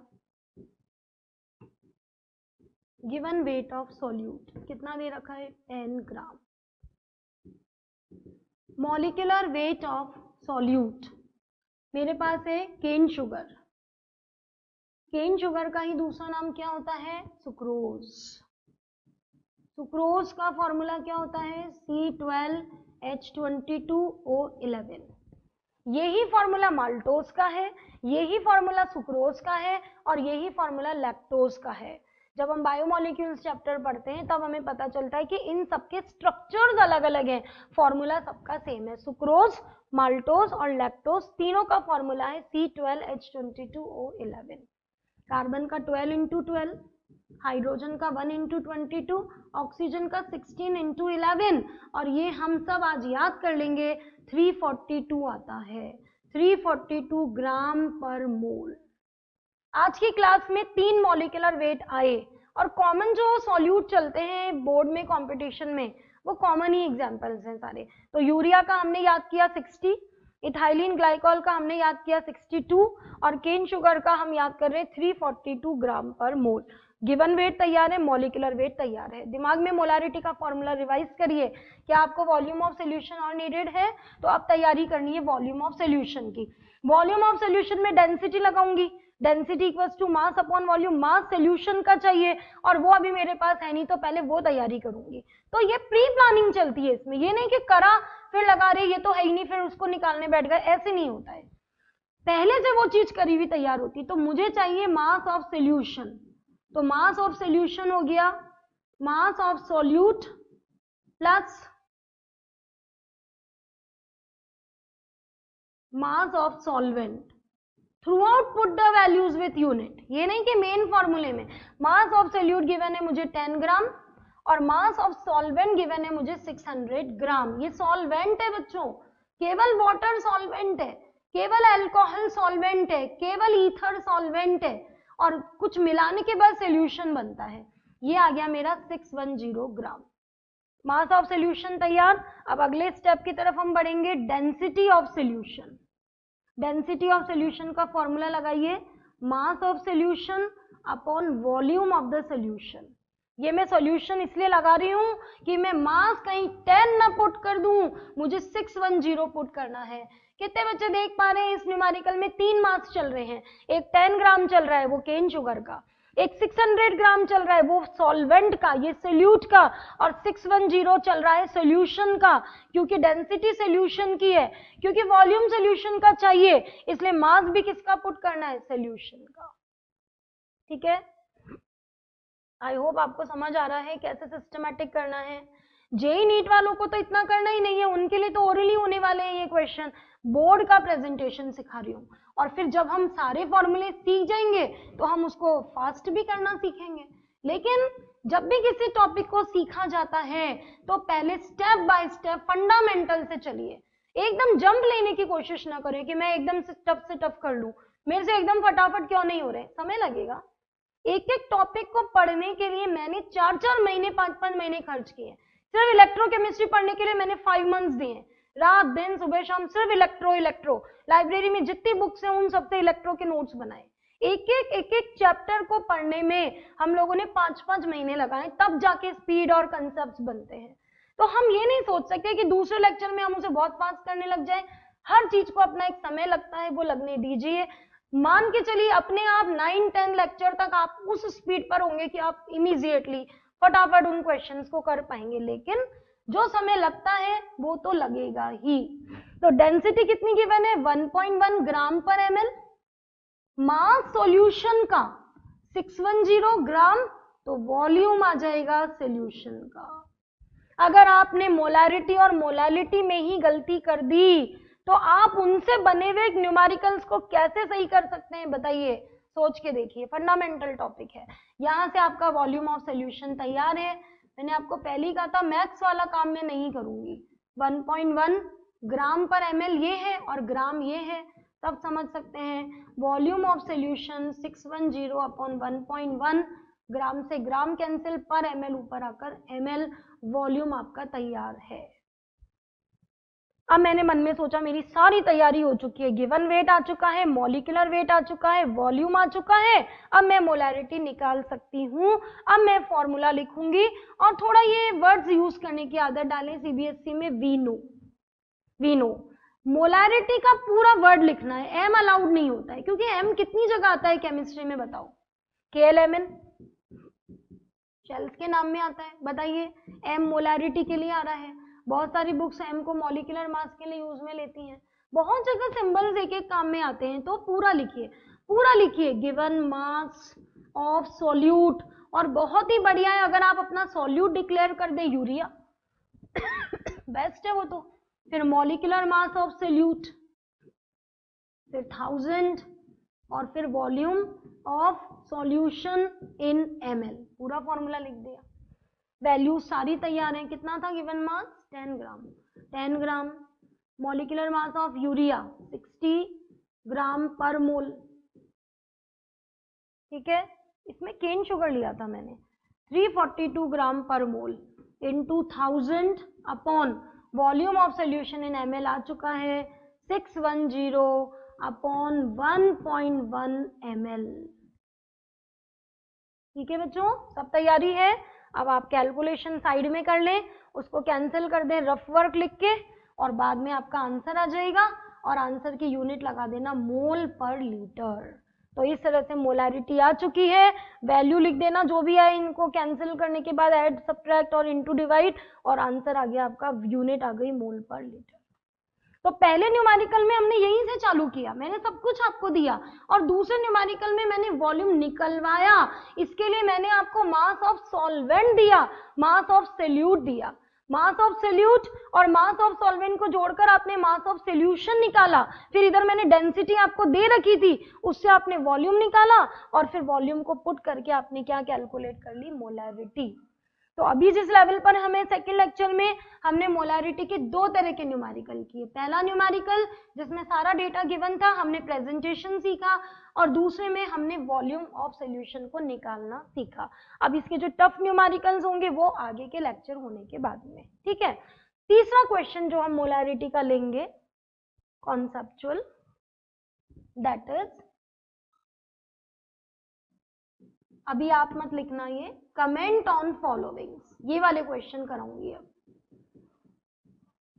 गिवन वेट ऑफ सॉल्यूट कितना दे रखा है, 10 ग्राम। मॉलिक्यूलर वेट ऑफ सॉल्यूट मेरे पास है केन शुगर। केन शुगर का ही दूसरा नाम क्या होता है, सुक्रोज। सुक्रोज का फॉर्मूला क्या होता है, C12H22O11। यही फॉर्मूला माल्टोज का है, यही फॉर्मूला सुक्रोज का है और यही फॉर्मूला लैक्टोज का है। जब हम बायोमोलिक्यूल्स चैप्टर पढ़ते हैं तब हमें पता चलता है कि इन सबके स्ट्रक्चर्स अलग अलग हैं, फॉर्मूला सबका सेम है। सुक्रोज, माल्टोज और लैक्टोज तीनों का फॉर्मूला है C12H22O11। कार्बन का 12 इंटू 12, हाइड्रोजन का 1 इंटू 22, ऑक्सीजन का 16 इंटू 11 और ये हम सब आज याद कर लेंगे 342 आता है, 342 ग्राम पर मोल। आज की क्लास में 3 मॉलिक्यूलर वेट आए और कॉमन जो सॉल्यूट चलते हैं बोर्ड में कंपटीशन में वो कॉमन ही एग्जांपल्स हैं सारे। तो यूरिया का हमने याद किया 60, इथाइलिन ग्लाइकॉल का हमने याद किया 62 और केन शुगर का हम याद कर रहे हैं 342 ग्राम पर मोल। गिवन वेट तैयार है, मॉलिक्यूलर वेट तैयार है। दिमाग में मोलारिटी का फॉर्मूला रिवाइज करिए। क्या आपको वॉल्यूम ऑफ सोल्यूशन और नीडेड है, तो अब तैयारी करनी है वॉल्यूम ऑफ सोल्यूशन की। वॉल्यूम ऑफ सोल्यूशन में डेंसिटी लगाऊंगी, density equals to mass upon volume. Mass solution का चाहिए और वो अभी मेरे पास है नहीं, तो पहले वो तैयारी करूंगी। तो ये प्री प्लानिंग चलती है इसमें, ये नहीं कि करा फिर लगा रहे ये तो है ही नहीं फिर उसको निकालने बैठ गए, ऐसे नहीं होता है। पहले से वो चीज करी हुई तैयार होती। तो मुझे चाहिए मास ऑफ सोल्यूशन, तो मास ऑफ सोल्यूशन हो गया mass of solute plus mass of solvent. Through out put the values with unit, ये नहीं कि मेन फॉर्मूले में मास ऑफ सोल्यूट गिवन है मुझे 10 ग्राम और मास ऑफ सॉल्वेंट गिवन है मुझे 600 ग्राम। ये सॉल्वेंट है बच्चों, केवल वाटर सॉल्वेंट है, केवल अल्कोहल सॉल्वेंट है, केवल ईथर सॉल्वेंट है और कुछ मिलाने के बाद सोल्यूशन बनता है। ये आ गया मेरा 610 ग्राम। मास ऑफ सोल्यूशन तैयार। अब अगले स्टेप की तरफ हम बढ़ेंगे, density of solution. Density of solution का फॉर्मूला लगाइए, mass of solution upon volume of the solution. ये मैं सोल्यूशन इसलिए लगा रही हूं कि मैं मास कहीं 10 ना पुट कर दूं, मुझे 610 पुट करना है। कितने बच्चे देख पा रहे हैं इस न्यूमेरिकल में 3 मास चल रहे हैं, एक 10 ग्राम चल रहा है वो केन शुगर का, एक 600 ग्राम चल रहा है वो सॉल्वेंट का, ये सोल्यूट का, और 610 चल रहा है सोल्यूशन का। क्योंकि डेंसिटी सोल्यूशन की है, क्योंकि वॉल्यूम सोल्यूशन का चाहिए, इसलिए मास भी किसका पुट करना है, सोल्यूशन का। ठीक है, आई होप आपको समझ आ रहा है कैसे सिस्टमैटिक करना है। जेई नीट वालों को तो इतना करना ही नहीं है, उनके लिए तो ओरली होने वाले हैं ये क्वेश्चन। बोर्ड का प्रेजेंटेशन सिखा रही हूँ और फिर जब हम सारे फॉर्मूले सीख जाएंगे तो हम उसको फास्ट भी करना सीखेंगे। लेकिन जब भी किसी टॉपिक को सीखा जाता है तो पहले स्टेप बाय स्टेप फंडामेंटल से चलिए। एकदम जंप लेने की कोशिश ना करें कि मैं एकदम से टफ कर लूं, मेरे से एकदम फटाफट क्यों नहीं हो रहे, समय लगेगा। एक एक टॉपिक को पढ़ने के लिए मैंने 4-4 महीने 5-5 महीने खर्च किए। सिर्फ इलेक्ट्रोकेमिस्ट्री पढ़ने के लिए मैंने 5 मंथ्स दिए, रात दिन सुबह शाम सिर्फ इलेक्ट्रो। लाइब्रेरी में जितनी बुक्स हैं उन सबसे इलेक्ट्रो के नोट्स बनाए। एक एक चैप्टर को पढ़ने में हम लोगों ने 5-5 महीने लगाए, तब जाके स्पीड और कंसेप्ट बनते हैं। तो हम ये नहीं सोच सकते कि दूसरे लेक्चर में हम उसे बहुत फास्ट करने लग जाए। हर चीज को अपना एक समय लगता है, वो लगने दीजिए। मान के चलिए अपने आप 9-10 लेक्चर तक आप उस स्पीड पर होंगे कि आप इमीडिएटली फटाफट उन क्वेश्चंस को कर पाएंगे, लेकिन जो समय लगता है वो तो लगेगा ही। तो डेंसिटी कितनी गिवन है, 1.1 ग्राम पर ml। मास सॉल्यूशन का 610 ग्राम, तो वॉल्यूम आ जाएगा सॉल्यूशन का। अगर आपने मोलारिटी और मोलालिटी में ही गलती कर दी तो आप उनसे बने हुए न्यूमेरिकल्स को कैसे सही कर सकते हैं, बताइए, सोच के देखिए। फंडामेंटल टॉपिक है। यहां से आपका वॉल्यूम ऑफ सोल्यूशन तैयार है। मैंने आपको पहले ही कहा था मैथ्स वाला काम मैं नहीं करूंगी। 1.1 ग्राम पर ml ये है और ग्राम ये है, तब समझ सकते हैं। वॉल्यूम ऑफ सोल्यूशन 610 अपॉन 1.1 ग्राम से ग्राम कैंसिल, पर ml ऊपर आकर ml वॉल्यूम आपका तैयार है। अब मैंने मन में सोचा मेरी सारी तैयारी हो चुकी है, गिवन वेट आ चुका है, मॉलिक्यूलर वेट आ चुका है, वॉल्यूम आ चुका है, अब मैं मोलैरिटी निकाल सकती हूँ। अब मैं फॉर्मूला लिखूंगी और थोड़ा ये वर्ड्स यूज करने की आदत डालें सीबीएसई में। वी नो मोलैरिटी का पूरा वर्ड लिखना है, एम अलाउड नहीं होता है, क्योंकि एम कितनी जगह आता है केमिस्ट्री में बताओ? KLMN शेल्स के नाम में आता है, बताइए। एम मोलैरिटी के लिए आ रहा है, बहुत सारी बुक्स एम को मॉलिक्यूलर मास के लिए यूज में लेती हैं, बहुत जगह सिंबल्स एक एक काम में आते हैं। तो पूरा लिखिए गिवन मास ऑफ सॉल्यूट, और बहुत ही बढ़िया है अगर आप अपना सॉल्यूट डिक्लेयर कर दें यूरिया बेस्ट है वो तो। फिर मॉलिक्यूलर मास ऑफ सॉल्यूट, फिर 1000, और फिर volume of solution in ml, पूरा फॉर्मूला लिख दिया। वैल्यू सारी तैयार है। कितना था given mass? 10 gram. Molecular mass of urea 60 gram पर मोल, ठीक है। इसमें केन शुगर लिया था मैंने, 342 ग्राम पर mole into 1000 upon volume of solution in ml आ चुका है 610 अपॉन 1.1 ml। ठीक है बच्चों, सब तैयारी है। अब आप कैलकुलेशन साइड में कर लें, उसको कैंसिल कर दें रफ वर्क लिख के, और बाद में आपका आंसर आ जाएगा, और आंसर की यूनिट लगा देना मोल पर लीटर। तो इस तरह से मोलैरिटी आ चुकी है, वैल्यू लिख देना जो भी है, इनको कैंसिल करने के बाद ऐड सब्ट्रैक्ट और इनटू डिवाइड, और आंसर आ गया आपका, यूनिट आ गई मोल पर लीटर। तो पहले न्यूमेरिकल में हमने यहीं से चालू किया, मैंने सब कुछ आपको दिया, और दूसरे न्यूमेरिकल में मैंने वॉल्यूम निकलवाया। इसके लिए मैंने आपको मास ऑफ सॉल्वेंट दिया, मास ऑफ सोल्यूट दिया। मास ऑफ सोल्यूट और मास ऑफ सॉल्वेंट को जोड़कर आपने मास ऑफ सोल्यूशन निकाला। फिर इधर मैंने डेंसिटी आपको दे रखी थी, उससे आपने वॉल्यूम निकाला, और फिर वॉल्यूम को पुट करके आपने क्या कैलकुलेट कर ली? मोलैरिटी। तो अभी जिस लेवल पर हमें सेकंड लेक्चर में हमने मोलैरिटी के दो तरह के न्यूमेरिकल किए। पहला न्यूमेरिकल जिसमें सारा डेटा गिवन था, हमने प्रेजेंटेशन सीखा, और दूसरे में हमने वॉल्यूम ऑफ सॉल्यूशन को निकालना सीखा। अब इसके जो टफ न्यूमेरिकल्स होंगे वो आगे के लेक्चर होने के बाद में, ठीक है। तीसरा क्वेश्चन जो हम मोलैरिटी का लेंगे कॉन्सेप्चुअल, दैट इज, अभी आप मत लिखना ये, कमेंट ऑन फॉलोइंग्स, ये वाले क्वेश्चन कराऊंगी अब।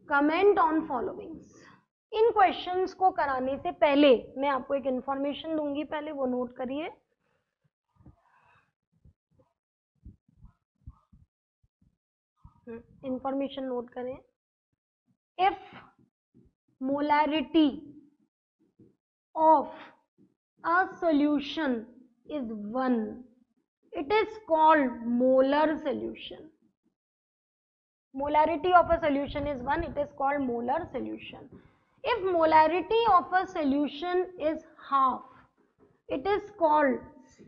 Comment on followings, in questions को कराने से पहले मैं आपको एक इंफॉर्मेशन दूंगी, पहले वो नोट करिए। इंफॉर्मेशन नोट करें। If molarity of a solution is 1, it is called molar solution. Molarity of a solution is 1, it is called molar solution. If molarity of a solution is half, it is called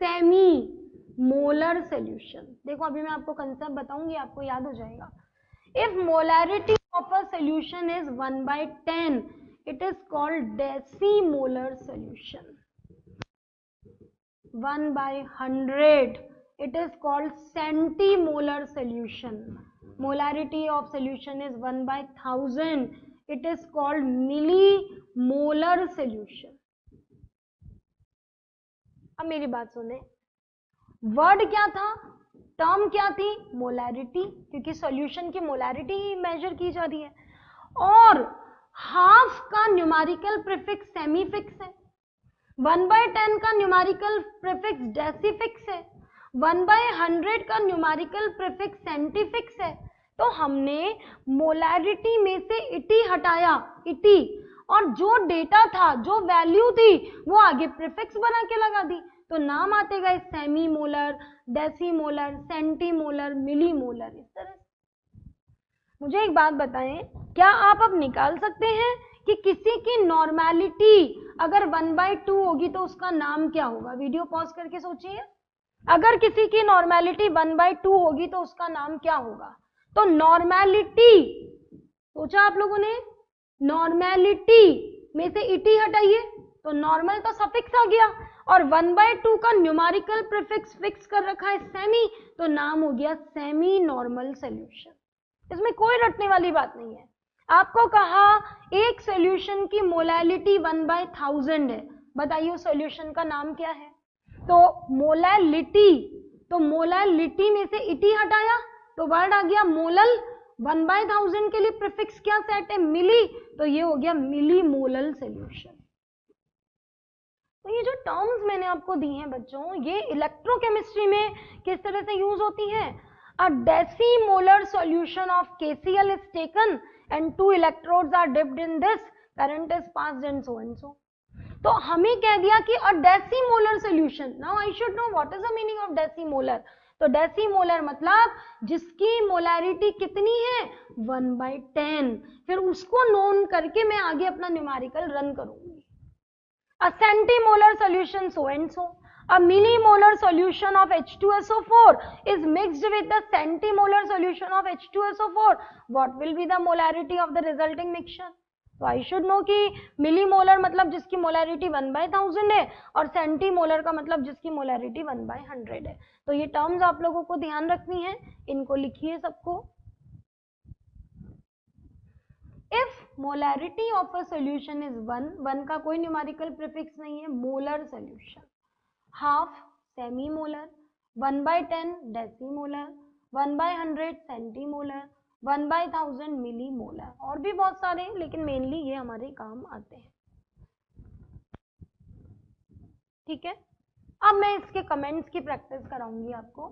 semi molar solution. देखो अभी मैं आपको concept बताऊंगी, आपको याद हो जाएगा। If molarity of a solution is 1/10, it is called decimolar solution. 1/100, it is called centimolar solution. Molarity of solution is 1/1000, it is called millimolar solution. अब मेरी बात सुने, वर्ड क्या था, टर्म क्या थी? मोलैरिटी, क्योंकि सॉल्यूशन की मोलैरिटी ही मेजर की जा रही है, और हाफ का न्यूमेरिकल प्रीफिक्स सेमीफिक्स है, 1/10 का न्यूमेरिकल प्रीफिक्स डेसिफिक्स है, 1/100 का न्यूमेरिकल प्रीफिक्स सेंटीफिक्स है। तो हमने मोलैरिटी में से इटी हटाया, इटी, और जो डेटा था, जो वैल्यू थी, वो आगे प्रीफिक्स बना के लगा दी, तो नाम आते गए सेमी मोलर, डेसीमोलर, सेंटीमोलर, मिलीमोलर, इस तरह। मुझे एक बात बताएं, क्या आप अब निकाल सकते हैं कि किसी की नॉर्मेलिटी अगर 1/2 होगी तो उसका नाम क्या होगा? वीडियो पॉज करके सोचिए, अगर किसी की नॉर्मेलिटी 1/2 होगी तो उसका नाम क्या होगा? तो नॉर्मेलिटी, सोचा आप लोगों ने? नॉर्मेलिटी में से इटी हटाइए तो नॉर्मल तो सफिक्स आ गया, और 1/2 का न्यूमेरिकल प्रीफिक्स फिक्स कर रखा है सेमी, तो नाम हो गया सेमी नॉर्मल सॉल्यूशन। इसमें कोई रटने वाली बात नहीं है। आपको कहा एक सॉल्यूशन की मोलैलिटी 1/1000 है, बताइए उस सॉल्यूशन का नाम क्या है? तो मोलैलिटी, तो मोलैलिटी में से इटी हटाया तो वर्ड आ गया मोलल। 1/1000 के लिए प्रीफिक्स क्या सेट है? मिली, तो ये हो गया मिली मोलल सॉल्यूशन। तो ये जो टर्म्स मैंने आपको दी हैं बच्चों, ये इलेक्ट्रोकेमिस्ट्री में किस तरह से यूज होती हैं? A decimolar solution of KCl is taken and 2 electrodes are dipped in this, current is passed and so and so. तो हमें कह दिया कि a decimolar solution. Now I should know what is the meaning of decimolar. तो decimolar मतलब जिसकी molarity कितनी है? 1/10। फिर उसको नोन करके मैं आगे अपना न्यूमेरिकल रन करूंगी। A centimolar solution so and so. A millimolar solution of H2SO4 is mixed with the centimolar solution of H2SO4. What will be the molarity of the resulting mixture? तो I should know कि millimolar मतलब जिसकी molarity 1/1000 है, और centimolar का मतलब जिसकी molarity 1/100 है। तो ये टर्म्स आप लोगों को ध्यान रखनी है, इनको लिखिए सबको। If molarity of a solution is 1 का कोई न्यूमेरिकल प्रीफिक्स नहीं है, molar solution. Half सेमीमोलर, 1/10 डेसीमोलर, 1/100 centimolar, 1/1000 millimolar, और भी बहुत सारे, लेकिन मेनली ये हमारे काम आते हैं। ठीक है, अब मैं इसके कमेंट्स की प्रैक्टिस कराऊंगी आपको।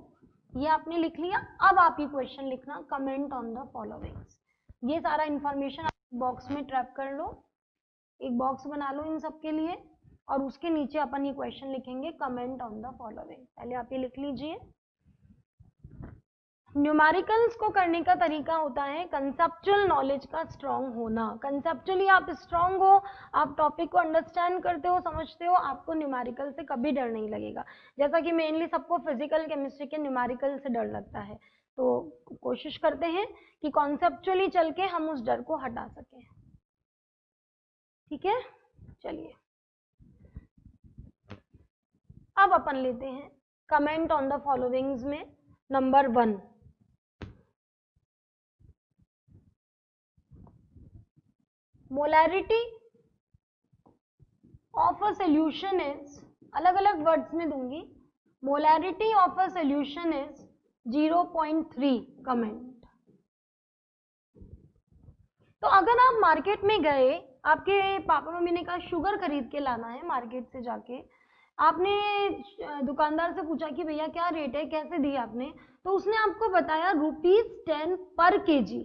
ये आपने लिख लिया, अब आप ये क्वेश्चन लिखना, कमेंट ऑन द फॉलोइंग्स। ये सारा इंफॉर्मेशन बॉक्स में ट्रैप कर लो, एक बॉक्स बना लो इन सब के लिए, और उसके नीचे अपन ये क्वेश्चन लिखेंगे, कमेंट ऑन द फॉलोइंग। पहले आप ये लिख लीजिए। न्यूमेरिकल्स को करने का तरीका होता है कंसेप्चुअल नॉलेज का स्ट्रांग होना। कंसेप्चुअली आप स्ट्रांग हो, आप टॉपिक को अंडरस्टैंड करते हो, समझते हो, आपको न्यूमेरिकल से कभी डर नहीं लगेगा। जैसा कि मेनली सबको फिजिकल केमिस्ट्री के न्यूमेरिकल से डर लगता है, तो कोशिश करते हैं कि कॉन्सेप्चुअली चल के हम उस डर को हटा सकें। ठीक है, चलिए अब अपन लेते हैं कमेंट ऑन द फॉलोइंग्स में number 1। Molarity of a solution is, अलग अलग वर्ड्स में दूंगी, molarity of a solution is 0.3 comment. तो अगर आप मार्केट में गए, आपके पापा मम्मी ने कहा शुगर खरीद के लाना है मार्केट से जाके, आपने दुकानदार से पूछा कि भैया क्या रेट है, कैसे दी आपने, तो उसने आपको बताया ₹10 पर केजी।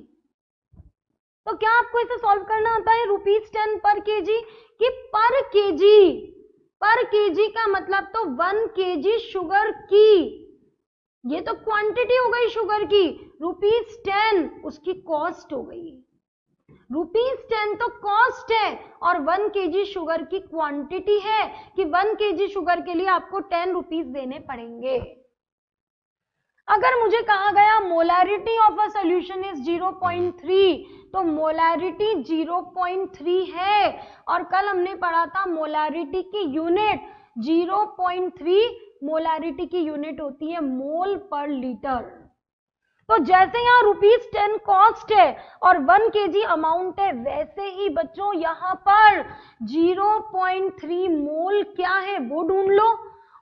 तो क्या आपको इसे सॉल्व करना आता है? ₹10 पर केजी कि पर केजी? पर केजी का मतलब तो 1 केजी शुगर की, ये तो क्वांटिटी हो गई शुगर की। ₹10 उसकी कॉस्ट हो गई। ₹10 तो कॉस्ट है, और 1 केजी शुगर की क्वांटिटी है, कि 1 केजी शुगर के लिए आपको ₹10 देने पड़ेंगे। अगर मुझे कहा गया molarity of a solution is 0.3, तो मोलैरिटी 0.3 है, और कल हमने पढ़ा था मोलैरिटी की यूनिट 0.3, मोलैरिटी की यूनिट होती है मोल पर लीटर। तो जैसे यहाँ ₹10 कॉस्ट है और 1 केजी अमाउंट है, वैसे ही बच्चों यहाँ पर 0.3 मोल क्या है वो ढूंढ लो,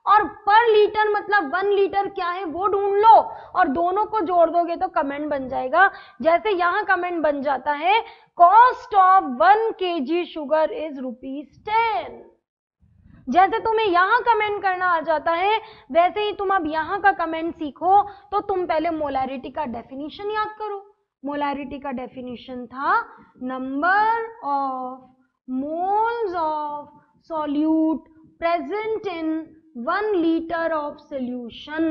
और पर लीटर मतलब 1 लीटर क्या है वो ढूंढ लो, और दोनों को जोड़ दोगे तो कमेंट बन जाएगा। जैसे यहाँ कमेंट बन जाता है cost of 1 KG sugar is ₹10। जैसे तुम्हें यहाँ कमेंट करना आ जाता है, वैसे ही तुम अब यहाँ का कमेंट सीखो, तो तुम पहले मोलैरिटी का डेफिनेशन याद करो। मोलैरिटी का डेफिनेशन था number of moles of solute present in 1 litre of solution.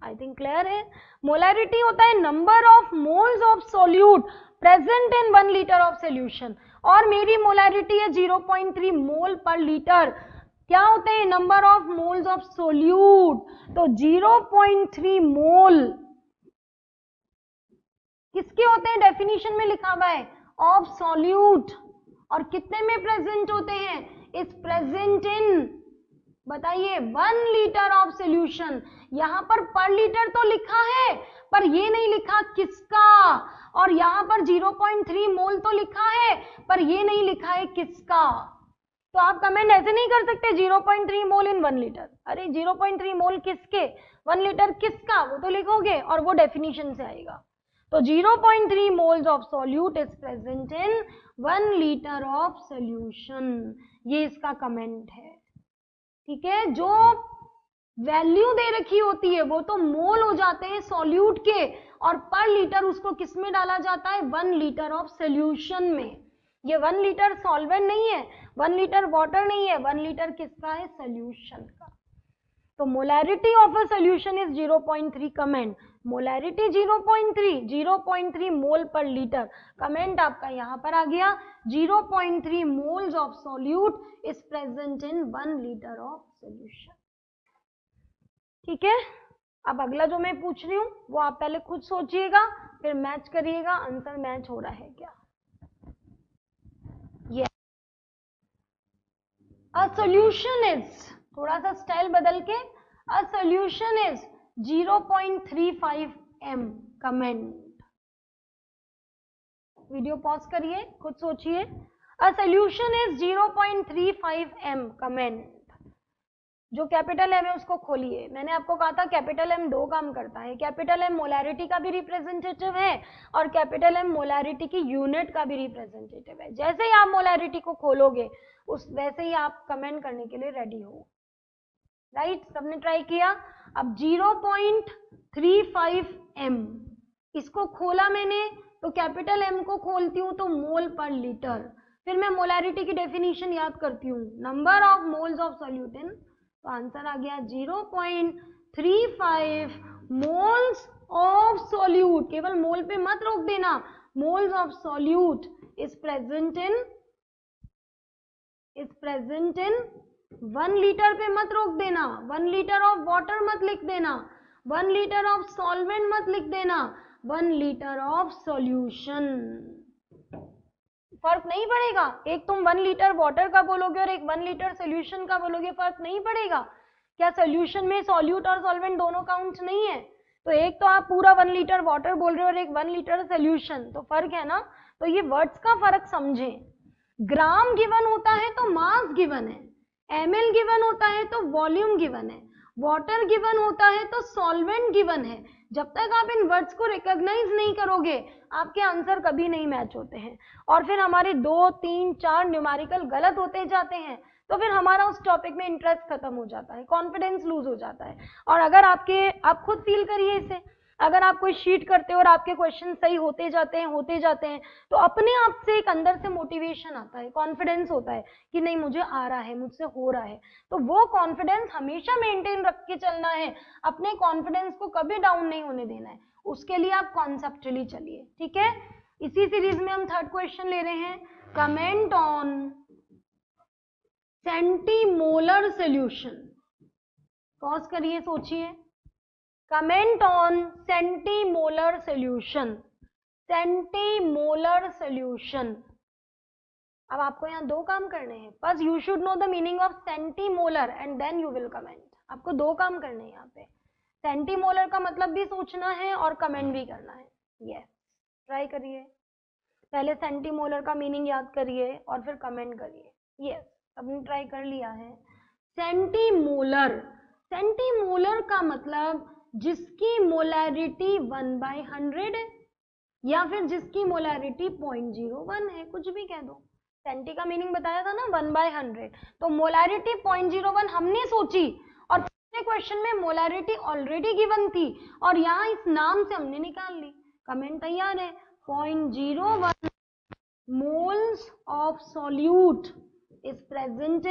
I think clear है। मोलैरिटी होता है number of moles of solute present in 1 litre of solution, और मेरी मोलैरिटी है 0.3 मोल पर लीटर। क्या होते हैं? Number of moles of solute. तो 0.3 मोल किसके होते हैं? डेफिनेशन में लिखा हुआ है ऑफ सॉल्यूट, और कितने में प्रेजेंट होते हैं? इज प्रेजेंट इन, बताइए, 1 लीटर ऑफ सोल्यूशन। यहाँ पर लीटर तो लिखा है पर ये नहीं लिखा किसका, और यहाँ पर 0.3 मोल तो लिखा है पर ये नहीं लिखा है किसका। तो आप कमेंट ऐसे नहीं कर सकते 0.3 मोल इन 1 लीटर, अरे 0.3 मोल किसके, 1 लीटर किसका, वो तो लिखोगे और वो डेफिनेशन से आएगा। तो 0.3 moles of solute is present in 1 litre of solution, ये इसका कमेंट है। ठीक है, जो वैल्यू दे रखी होती है वो तो मोल हो जाते हैं सॉल्यूट के, और पर लीटर उसको किस में डाला जाता है? 1 लीटर ऑफ सोल्यूशन में। ये 1 लीटर सॉल्वेंट नहीं है, 1 लीटर वाटर नहीं है, 1 लीटर किसका है? सोल्यूशन का। तो molarity of a solution is 0.3 comment, molarity 0.3 मोल पर लीटर, कमेंट आपका यहां पर आ गया 0.3 moles of solute is present in 1 litre of solution. ठीक है, अब अगला जो मैं पूछ रही हूं वो आप पहले खुद सोचिएगा, फिर मैच करिएगा आंसर मैच हो रहा है क्या। ये अ सॉल्यूशन इज, थोड़ा सा स्टाइल बदल के, a solution is 0.35 m, comment. Video pause करिए, खुद सोचिए। A solution is 0.35 m, comment. जो कैपिटल एम है उसको खोलिए। मैंने आपको कहा था कैपिटल एम 2 काम करता है, कैपिटल एम मोलैरिटी का भी रिप्रेजेंटेटिव है और कैपिटल एम मोलैरिटी की यूनिट का भी रिप्रेजेंटेटिव है। जैसे ही आप मोलैरिटी को खोलोगे उस वैसे ही आप कमेंट करने के लिए रेडी हो। राइट, सबने ट्राई किया। अब 0.35 m, इसको खोला मैंने तो कैपिटल एम को खोलती हूँ तो मोल पर लीटर, फिर मैं मोलैरिटी की डेफिनेशन याद करती हूँ, number of moles of solute in, तो आंसर आ गया 0.35 मोल्स ऑफ सॉल्यूट। केवल मोल पे मत रोक देना, moles of solute is present in 1 litre पे मत रोक देना, 1 लीटर ऑफ वाटर मत लिख देना, 1 लीटर ऑफ सॉल्वेंट मत लिख देना, 1 लीटर ऑफ सॉल्यूशन। फर्क नहीं पड़ेगा, एक तुम 1 लीटर वाटर का बोलोगे और एक 1 लीटर सोल्यूशन का बोलोगे, फर्क नहीं पड़ेगा क्या? सोल्यूशन में सॉल्यूट और सॉल्वेंट दोनों काउंट नहीं है, तो एक तो आप पूरा 1 लीटर वाटर बोल रहे हो और एक 1 लीटर सोल्यूशन, तो फर्क है ना। तो ये वर्ड्स का फर्क समझें। ग्राम गिवन होता है तो मास गिवन है, ml गिवन होता है तो वॉल्यूम गिवन है, वाटर गिवन होता है तो सॉल्वेंट गिवन है। जब तक आप इन वर्ड्स को रिकॉग्नाइज नहीं करोगे आपके आंसर कभी नहीं मैच होते हैं, और फिर हमारे 2, 3, 4 न्यूमेरिकल गलत होते जाते हैं, तो फिर हमारा उस टॉपिक में इंटरेस्ट खत्म हो जाता है, कॉन्फिडेंस लूज हो जाता है। और अगर आप खुद फील करिए इसे, अगर आप कोई शीट करते हो और आपके क्वेश्चन सही होते जाते हैं तो अपने आप से एक अंदर से मोटिवेशन आता है, कॉन्फिडेंस होता है कि नहीं मुझे आ रहा है, मुझसे हो रहा है। तो वो कॉन्फिडेंस हमेशा मेंटेन रख के चलना है, अपने कॉन्फिडेंस को कभी डाउन नहीं होने देना है, उसके लिए आप कॉन्सेप्चुअली चलिए। ठीक है, इसी सीरीज में हम 3rd क्वेश्चन ले रहे हैं, comment on centimolar solution. Pause करिए, सोचिए, comment on centimolar solution, centimolar solution. अब आपको यहाँ 2 काम करने हैं, first you should know the meaning of centimolar and then you will comment. आपको 2 काम करने हैं यहाँ पे, सेंटीमोलर का मतलब भी सोचना है और कमेंट भी करना है। यस, ट्राई करिए, पहले सेंटीमोलर का मीनिंग याद करिए और फिर कमेंट करिए। यस, सबने ट्राई कर लिया है। सेंटीमोलर, सेंटीमोलर का मतलब जिसकी मोलैरिटी 1/100 है या फिर जिसकी मोलैरिटी 0.01 है, कुछ भी कह दो। सेंटी का मीनिंग बताया था ना 1/100, तो मोलैरिटी 0.01 हमने सोची और पिछले क्वेश्चन में मोलैरिटी ऑलरेडी गिवन थी और यहाँ इस नाम से हमने निकाल ली। कमेंट तैयार है, 0.01 moles of solute is present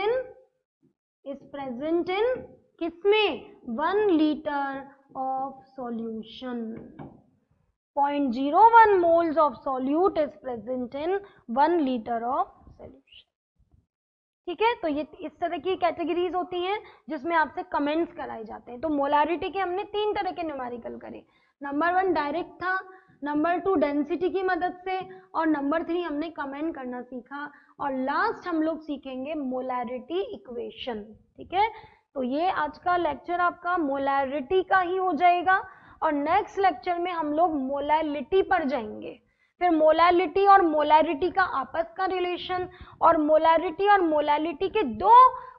in किसमें? 1 litre of solution. 0.01 moles of solute is present in 1 liter of solution। ठीक है, तो ये इस तरह की कैटेगरीज होती हैं जिसमें आपसे कमेंट्स कराए जाते हैं। तो मोलारिटी के हमने 3 तरह के न्यूमेरिकल करे, नंबर 1 डायरेक्ट था, नंबर 2 डेंसिटी की मदद से, और नंबर 3 हमने कमेंट करना सीखा। और लास्ट हम लोग सीखेंगे मोलैरिटी इक्वेशन। ठीक है, तो ये आज का लेक्चर आपका मोलैरिटी का ही हो जाएगा और नेक्स्ट लेक्चर में हम लोग मोलैलिटी पर जाएंगे। फिर मोलैलिटी और मोलैरिटी का आपस का रिलेशन और मोलैरिटी और मोलैलिटी के दो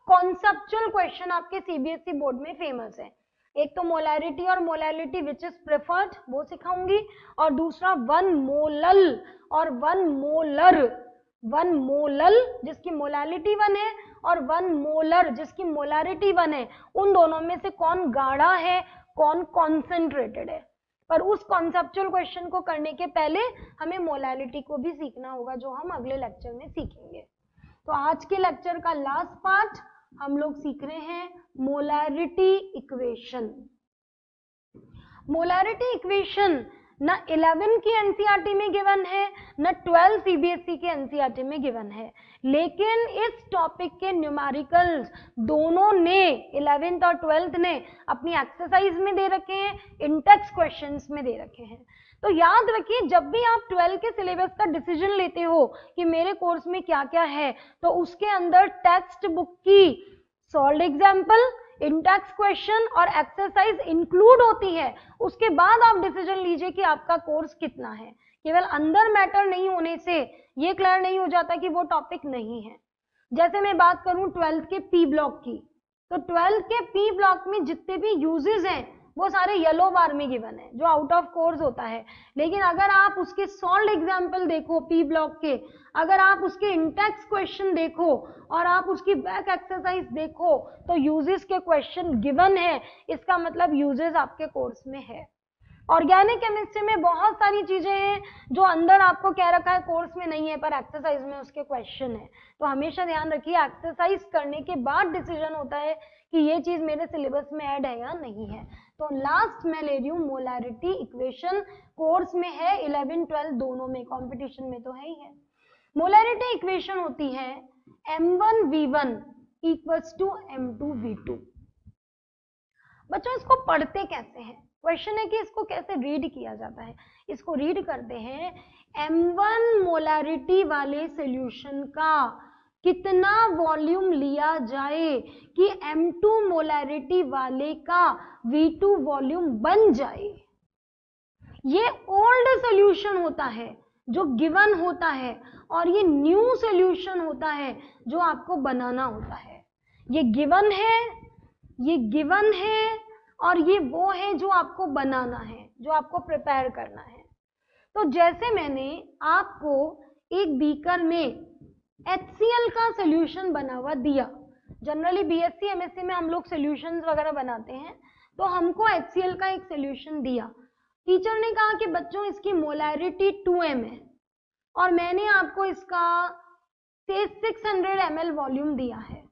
कॉन्सेप्चुअल क्वेश्चन आपके सीबीएसई बोर्ड में फेमस है। एक तो मोलैरिटी और मोलैलिटी विच इज प्रेफर्ड वो सिखाऊंगी और दूसरा वन मोलल और वन मोलर, वन मोलल जिसकी मोलैलिटी 1 है और वन मोलर जिसकी मोलैरिटी 1 है, उन दोनों में से कौन गाढ़ा है कौन कॉन्सेंट्रेटेड है। पर उस कॉन्सेप्चुअल क्वेश्चन को करने के पहले हमें मोलैलिटी को भी सीखना होगा जो हम अगले लेक्चर में सीखेंगे। तो आज के लेक्चर का लास्ट पार्ट हम लोग सीख रहे हैं मोलैरिटी इक्वेशन। मोलैरिटी इक्वेशन न 11 की एनसीईआरटी में गिवन है न 12 सीबीएसई के एनसीईआरटी में गिवन है, लेकिन इस टॉपिक के न्यूमेरिकल्स दोनों ने 11th और 12th ने अपनी एक्सरसाइज में दे रखे हैं, इंटेक्स क्वेश्चंस में दे रखे हैं। तो याद रखिए जब भी आप 12 के सिलेबस का डिसीजन लेते हो कि मेरे कोर्स में क्या क्या है, तो उसके अंदर टेक्स्ट बुक की सॉल्व्ड एग्जाम्पल, इंटेक्स क्वेश्चन और एक्सरसाइज इंक्लूड होती है। उसके बाद आप डिसीजन लीजिए कि आपका कोर्स कितना है। केवल अंदर मैटर नहीं होने से ये क्लियर नहीं हो जाता कि वो टॉपिक नहीं है। जैसे मैं बात करूं 12th के पी ब्लॉक की, तो 12th के पी ब्लॉक में जितने भी यूजेस हैं वो सारे येलो बार में गिवन है जो आउट ऑफ कोर्स होता है। लेकिन अगर आप उसके सॉल्व्ड एग्जाम्पल देखो पी ब्लॉक के, अगर आप उसके इंटेक्स क्वेश्चन देखो और आप उसकी बैक एक्सरसाइज देखो तो यूजेस के क्वेश्चन गिवन है, इसका मतलब यूजेस आपके कोर्स में है। ऑर्गेनिक केमिस्ट्री में बहुत सारी चीजें हैं जो अंदर आपको कह रखा है कोर्स में नहीं है पर एक्सरसाइज में उसके क्वेश्चन है। तो हमेशा ध्यान रखिए एक्सरसाइज करने के बाद डिसीजन होता है कि ये चीज मेरे सिलेबस में ऐड है या नहीं है। तो लास्ट मैं ले रही हूँ मोलैरिटी इक्वेशन, कोर्स में है 11-12 दोनों में, कंपटीशन में तो है ही है। मोलैरिटी इक्वेशन होती है M1V1 इक्वल्स टू M2V2। बच्चों इसको पढ़ते कैसे हैं, क्वेश्चन है कि इसको कैसे रीड किया जाता है। इसको रीड करते हैं M1 मोलैरिटी वाले सॉल्यूशन का कितना वॉल्यूम लिया जाए कि M2 मोलैरिटी वाले का V2 वॉल्यूम बन जाए। ये ओल्ड सॉल्यूशन होता है जो गिवन होता है और ये न्यू सॉल्यूशन होता है जो आपको बनाना होता है। ये गिवन है, ये गिवन है और ये वो है जो आपको बनाना है, जो आपको प्रिपेयर करना है। तो जैसे मैंने आपको एक बीकर में HCl का सॉल्यूशन बना हुआ दिया, जनरली बीएससी एमएससी में हम लोग सॉल्यूशंस वगैरह बनाते हैं, तो हमको HCl का एक सॉल्यूशन दिया। टीचर ने कहा कि बच्चों इसकी मोलैरिटी 2m है और मैंने आपको इसका 600 ml वॉल्यूम दिया है।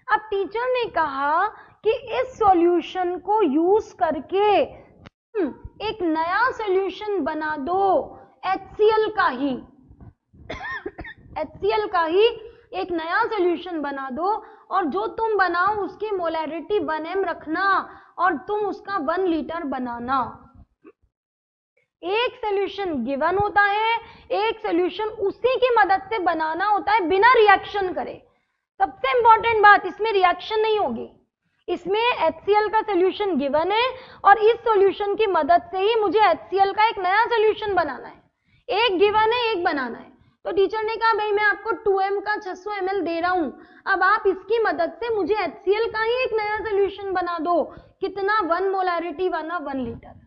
अब टीचर ने कहा कि इस सॉल्यूशन को यूज करके एक नया सॉल्यूशन बना दो HCl का ही HCl का ही एक नया सॉल्यूशन बना दो और जो तुम बनाओ उसकी मोलैरिटी 1m रखना और तुम उसका 1 लीटर बनाना। एक सॉल्यूशन गिवन होता है, एक सॉल्यूशन उसी की मदद से बनाना होता है बिना रिएक्शन करे। सबसे इंपॉर्टेंट बात, इसमें रिएक्शन नहीं होगी। इसमें HCl का सॉल्यूशन गिवन है और इस सॉल्यूशन की मदद से ही मुझे HCl का एक नया सॉल्यूशन बनाना है। एक गिवन है, एक बनाना है। तो टीचर ने कहा भाई मैं आपको 2m का 600 ml दे रहा हूं, अब आप इसकी मदद से मुझे HCl का ही एक नया सॉल्यूशन बना दो। कितना? 1 मोलैरिटी बना 1 लीटर।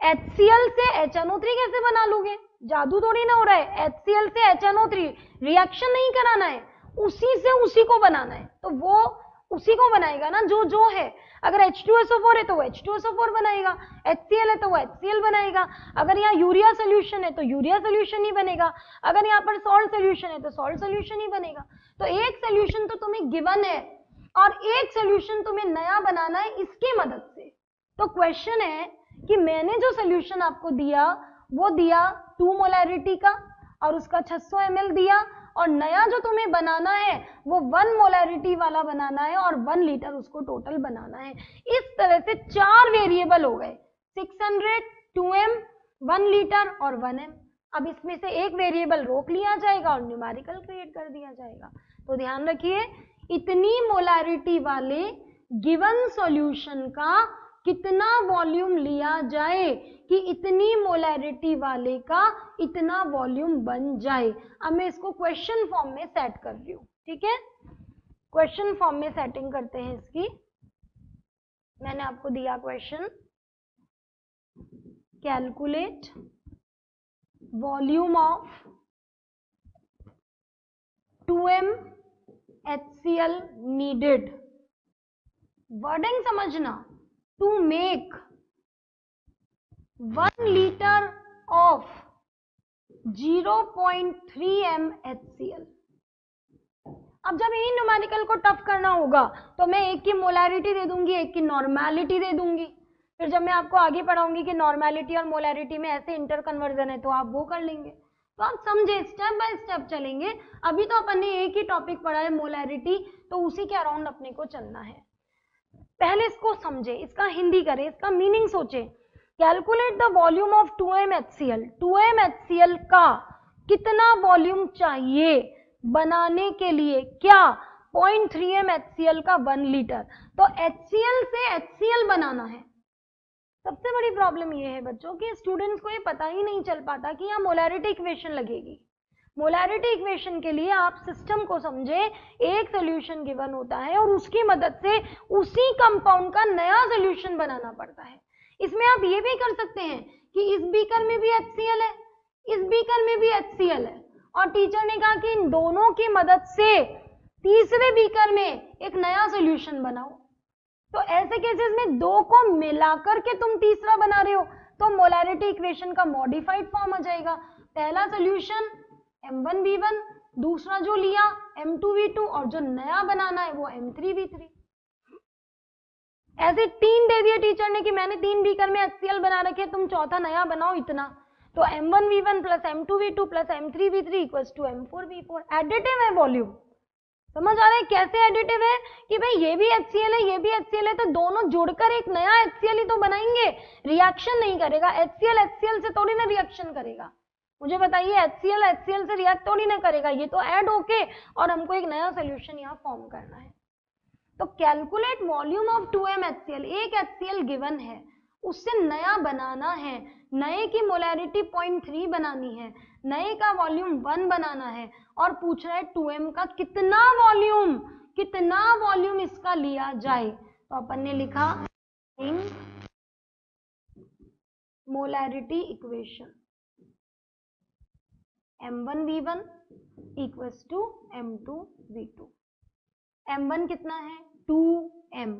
HCl से HNO3 कैसे बना लोगे? जादू थोड़ी ना हो रहा है। HCl से HNO3 रिएक्शन नहीं कराना है, उसी से उसी को बनाना है। तो वो उसी को बनाएगा ना जो है। अगर H2SO4 है तो वो H2SO4 बनाएगा, HCl है तो वो HCl बनाएगा। अगर यहाँ यूरिया सोल्यूशन है तो यूरिया सोल्यूशन ही बनेगा, अगर यहाँ पर सॉल्ट सोल्यूशन है तो सॉल्ट सोल्यूशन ही बनेगा। तो एक सोल्यूशन तो तुम्हें गिवन है और एक सोल्यूशन तुम्हें नया बनाना है इसकी मदद से। तो क्वेश्चन है कि मैंने जो सोल्यूशन आपको दिया वो दिया 2 मोलैरिटी का और उसका 600 ml दिया, और नया जो तुम्हें बनाना है वो 1 मोलैरिटी वाला बनाना है और 1 लीटर उसको टोटल बनाना है। इस तरह से 4 वेरिएबल हो गए, 600, 2m, 1 लीटर और 1m। अब इसमें से एक वेरिएबल रोक लिया जाएगा और न्यूमेरिकल क्रिएट कर दिया जाएगा। तो ध्यान रखिए, इतनी मोलैरिटी वाले गिवन सॉल्यूशन का कितना वॉल्यूम लिया जाए कि इतनी मोलैरिटी वाले का इतना वॉल्यूम बन जाए। अब मैं इसको क्वेश्चन फॉर्म में सेट कर रही हूँ, ठीक है। क्वेश्चन फॉर्म में सेटिंग करते हैं इसकी। मैंने आपको दिया question, calculate volume of 2m HCl needed, wording समझना, to make 1 litre of 0.3m HCl। अब जब इन न्यूमेरिकल को टफ करना होगा तो मैं एक की मोलैरिटी दे दूंगी, एक की नॉर्मेलिटी दे दूंगी। फिर जब मैं आपको आगे पढ़ाऊंगी कि नॉर्मेलिटी और मोलैरिटी में ऐसे इंटर कन्वर्जन है तो आप वो कर लेंगे। तो आप समझे, स्टेप बाय स्टेप चलेंगे। अभी तो अपन ने एक ही टॉपिक पढ़ा है मोलैरिटी, तो उसी के अराउंड अपने को चलना है। पहले इसको समझे, इसका हिंदी करें, इसका मीनिंग सोचे। Calculate the volume of 2m HCl। 2m HCl का कितना वॉल्यूम चाहिए बनाने के लिए, क्या 0.3m HCl का 1 लीटर। तो HCl से HCl बनाना है। सबसे बड़ी प्रॉब्लम ये है बच्चों कि स्टूडेंट्स को ये पता ही नहीं चल पाता कि यहाँ मोलैरिटी इक्वेशन लगेगी। मोलैरिटी इक्वेशन के लिए आप सिस्टम को समझे, एक सोल्यूशन गिवन होता है और उसकी मदद से उसी कंपाउंड का नया सोल्यूशन बनाना पड़ता है। इसमें आप ये भी कर सकते हैं कि इस बीकर में भी HCl है, इस बीकर में भी HCl है, और टीचर ने कहा कि इन दोनों की मदद से तीसरे बीकर में एक नया सोल्यूशन बनाओ। तो ऐसे केसेस में दो को मिलाकर के तुम तीसरा बना रहे हो तो मोलैरिटी इक्वेशन का मॉडिफाइड फॉर्म आ जाएगा। पहला सोल्यूशन M1V1, दूसरा जो लिया M2V2, और जो नया बनाना है वो M3V3। ऐसे 3 दे दिए टीचर ने कि मैंने 3 बीकर में HCl बना रखे, तुम चौथा नया बनाओ इतना। तो M1V1 plus M2V2 plus M3V3 equals to M4V4। Additive है वॉल्यूम। समझ आ रहा है कैसे एडिटिव है कि भाई ये भी HCl है, ये भी HCl है, तो दोनों जुड़कर एक नया HCl ही तो बनाएंगे, रिएक्शन नहीं करेगा। HCl HCl से थोड़ी ना रिएक्शन करेगा, मुझे बताइए। HCl HCl से रिएक्ट थोड़ी ना करेगा, ये तो ऐड होके और हमको एक नया सोल्यूशन यहाँ फॉर्म करना है। तो calculate volume of 2m HCl, एक HCl गिवन है, उससे नया बनाना है, नए की मोलैरिटी 0.3 बनानी है, नए का वॉल्यूम 1 बनाना है, और पूछ रहा है 2m का कितना वॉल्यूम इसका लिया जाए। तो अपन ने लिखा in molarity equation M1V1 equals to M2V2। M1 कितना है 2m,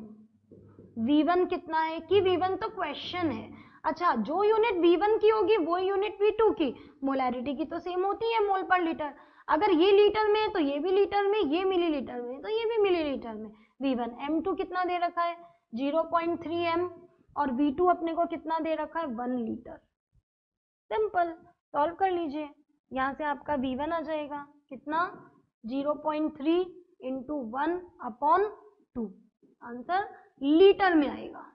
V1 कितना है कि V1 तो क्वेश्चन है। अच्छा, जो यूनिट V1 की होगी वो यूनिट V2 की, मोलैरिटी की तो सेम होती है मोल पर लीटर। अगर ये लीटर में है तो ये भी लीटर में, ये मिलीलीटर में तो ये भी मिलीलीटर में। V1 M2 कितना दे रखा है 0.3m, और V2 अपने को कितना दे रखा है 1 लीटर। सिंपल, सॉल्व कर लीजिए। यहाँ से आपका V1 आ जाएगा कितना 0.3 इंटू 1/2, आंसर लीटर में आएगा।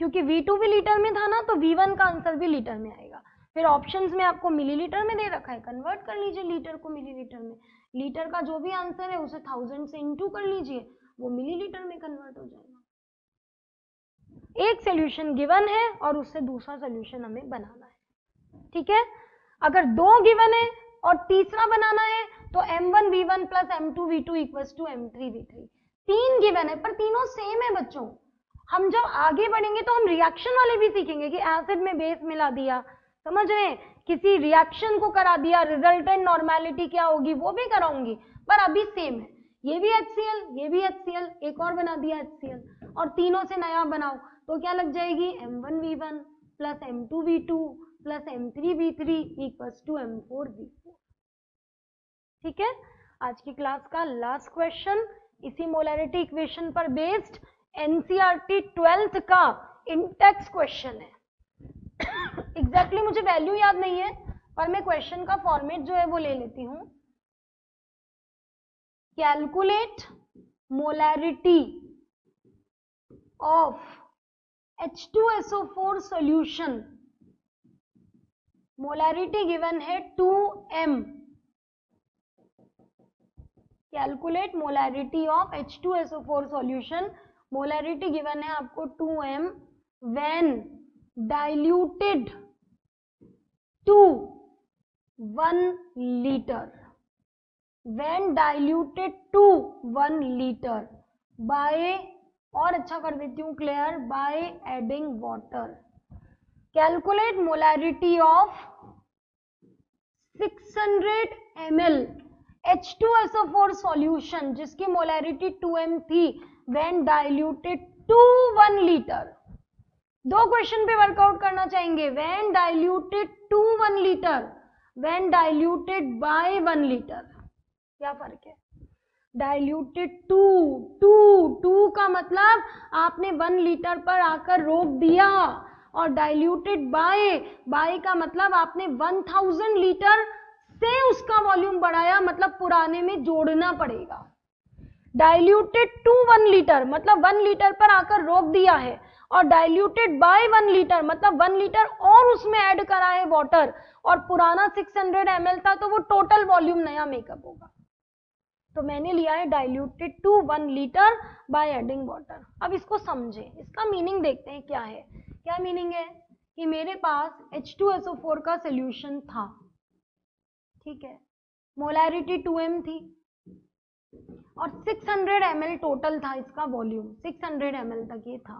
क्योंकि V2 भी लीटर में था ना, तो V1 का आंसर भी लीटर में आएगा। फिर ऑप्शंस में आपको मिलीलीटर में दे रखा है, कन्वर्ट कर लीजिए लीटर को मिलीलीटर में। लीटर का जो भी आंसर है उसे 1000 से इंटू कर लीजिए, वो मिलीलीटर में कन्वर्ट हो जाएगा। एक सोल्यूशन गिवन है और उससे दूसरा सोल्यूशन हमें बनाना है, ठीक है। अगर 2 गिवन है और तीसरा बनाना है तो M1V1 plus M2V2 equals to M3V3। 3 given है पर तीनों सेम है बच्चों। हम जब आगे बढ़ेंगे तो हम रिएक्शन वाले भी सीखेंगे कि एसिड में बेस मिला दिया, समझ रहे हैं, किसी रिएक्शन को करा दिया, रिजल्टेंट नॉर्मेलिटी क्या होगी वो भी कराऊंगी, पर अभी सेम है। ये भी HCl, ये भी HCl, एक और बना दिया HCl, और तीनों से नया बनाओ तो क्या लग जाएगी M1V1 plus M2V2 plus M3V3 equals to M4V4। ठीक है, आज की क्लास का लास्ट क्वेश्चन इसी मोलैरिटी इक्वेशन पर बेस्ड NCERT 12th का इंटेक्स क्वेश्चन है। एग्जैक्टली मुझे वैल्यू याद नहीं है, पर मैं क्वेश्चन का फॉर्मेट जो है वो ले लेती हूं। Calculate molarity of H2SO4 solution molarity given है 2m, calculate molarity of H2SO4 solution, molarity given है आपको 2m when diluted to 1 litre, when diluted to 1 litre by, और अच्छा कर देती हूँ clear, by adding water. Calculate molarity of 600 ml H2SO4 solution जिसकी molarity 2m थी, व्हेन डाइल्यूटेड टू 1 लीटर। दो क्वेश्चन पे वर्कआउट करना चाहेंगे, when diluted to 1 litre, when diluted bye 1 litre, क्या फर्क है? डाइल्यूटेड टू का मतलब आपने 1 लीटर पर आकर रोक दिया, और डाइल्यूटेड बाय का मतलब आपने 1000 लीटर से उसका वॉल्यूम बढ़ाया, मतलब पुराने में जोड़ना पड़ेगा। डाइल्यूटेड टू 1 लीटर मतलब 1 लीटर पर आकर रोक दिया है, और डाइल्यूटेड बाय 1 लीटर मतलब 1 लीटर और उसमें ऐड करा है वाटर, और पुराना 600 ml था तो वो टोटल वॉल्यूम नया मेकअप होगा। तो मैंने लिया है diluted to 1 litre by adding water. अब इसको समझे, इसका मीनिंग देखते हैं क्या है। क्या मीनिंग है कि मेरे पास H2SO4 का सोल्यूशन था, ठीक है, मोलैरिटी 2m थी और 600 ml टोटल था इसका वॉल्यूम, 600 ml तक ये था।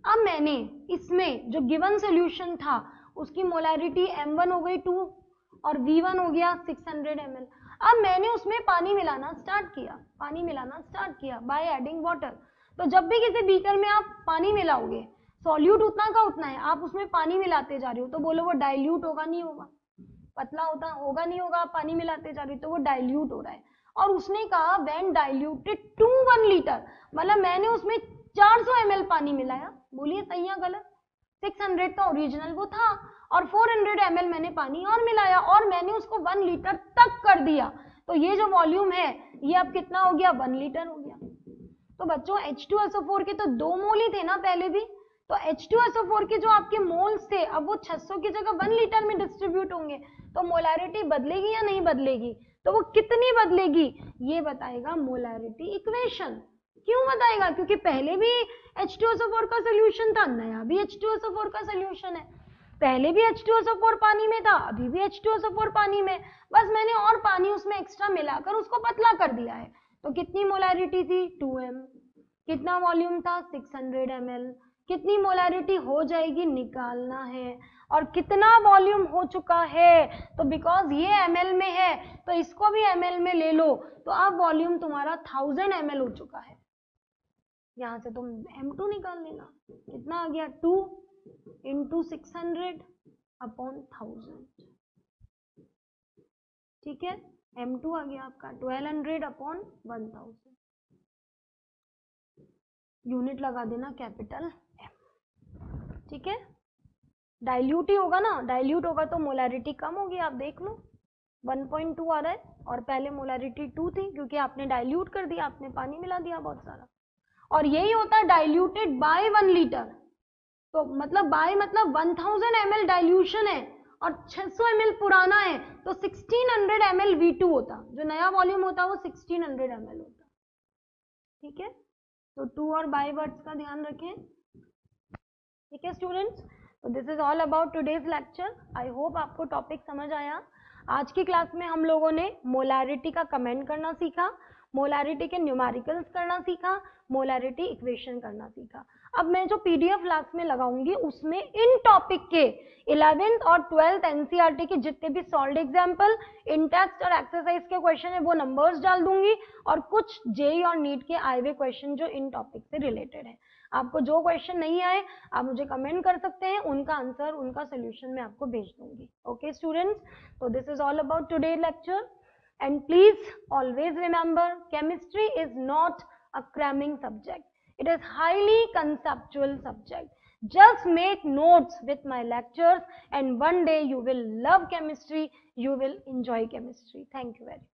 अब मैंने इसमें जो गिवन सोल्यूशन था उसकी मोलैरिटी m1 हो गई 2 और v1 हो गया 600 ml। अब मैंने उसमें पानी मिलाना स्टार्ट किया बाय एडिंग वाटर। तो जब भी किसी बीकर में आप पानी मिलाओगे, सॉल्यूट उतना का उतना है, आप उसमें पानी मिलाते जा रहे हो तो बोलो वो डाइल्यूट होगा नहीं होगा, पतला होगा नहीं होगा, आप पानी मिलाते जा रहे हो तो वो डाइल्यूट हो रहा है। और उसने कहा व्हेन डाइल्यूटेड टू 1 लीटर, मतलब मैंने उसमें 400 ml पानी मिलाया। बोलिए सही या गलत? 600 तो ओरिजिनल वो था और 400 ml मैंने पानी और मिलाया और मैंने उसको 1 लीटर तक कर दिया। तो ये जो वॉल्यूम है ये अब कितना हो गया? 1 लीटर हो गया। तो बच्चों H2SO4 के तो 2 मोल ही थे ना पहले भी, तो H2SO4 के जो आपके मोल्स थे अब वो 600 की जगह 1 लीटर में डिस्ट्रीब्यूट होंगे। तो मोलैरिटी बदलेगी या नहीं बदलेगी? तो वो कितनी बदलेगी ये बताएगा मोलैरिटी इक्वेशन। क्यों बताएगा? क्योंकि पहले भी H2SO4 का सोल्यूशन था, नया भी H2SO4 का सोल्यूशन है। पहले भी H2SO4 पानी में था, अभी भी H2SO4 पानी में, बस मैंने और पानी उसमें एक्स्ट्रा मिलाकर उसको पतला कर दिया है। तो कितनी मोलैरिटी थी? 2m। कितना वॉल्यूम था? 600 ml। कितनी मोलैरिटी हो जाएगी निकालना है, और कितना वॉल्यूम हो चुका है, तो बिकॉज ये ml में है तो इसको भी ml में ले लो, तो अब वॉल्यूम तुम्हारा 1000 ml हो चुका है। यहां से तुम m2 निकाल लेना, कितना आ गया? 2 इंटू 600 अपॉन 1000, ठीक है। m2 आ गया आपका 1200 अपॉन 1000, यूनिट लगा देना कैपिटल M, ठीक है। डाइल्यूट ही होगा ना, डाइल्यूट होगा तो मोलैरिटी कम होगी, आप देख लो 1.2 आ रहा है, और पहले मोलैरिटी 2 थी क्योंकि आपने डाइल्यूट कर दिया, आपने पानी मिला दिया बहुत सारा। और यही होता है डाइल्यूटेड बाय 1 लीटर, तो मतलब बाय मतलब 1000 ml डाइल्यूशन है और 600 ml पुराना है, तो 1600 ml V2 होता, जो नया वॉल्यूम होता वो 1600 ml होता, ठीक है। तो टू और बाय वर्ड्स का ध्यान रखें, ठीक है स्टूडेंट्स। तो this is all about today's lecture. I hope आपको टॉपिक समझ आया। आज की क्लास में हम लोगों ने मोलैरिटी का कमेंट करना सीखा, मोलैरिटी के न्यूमेरिकल्स करना सीखा, मोलैरिटी इक्वेशन करना सीखा। अब मैं जो पीडीएफ क्लास में लगाऊंगी उसमें इन टॉपिक के 11th और 12th एनसीईआरटी के जितने भी सॉल्व्ड एग्जाम्पल, इन टेक्स्ट और एक्सरसाइज के क्वेश्चन है वो नंबर्स डाल दूंगी, और कुछ जेई और नीट के आए हुए क्वेश्चन जो इन टॉपिक से रिलेटेड है। आपको जो क्वेश्चन नहीं आए आप मुझे कमेंट कर सकते हैं, उनका आंसर, उनका सोल्यूशन मैं आपको भेज दूंगी। ओके स्टूडेंट्स, तो this is all about today lecture, and please always remember chemistry is not a cramming subject, it is highly conceptual subject. Just make notes with my lectures and one day you will love chemistry, you will enjoy chemistry. Thank you very much.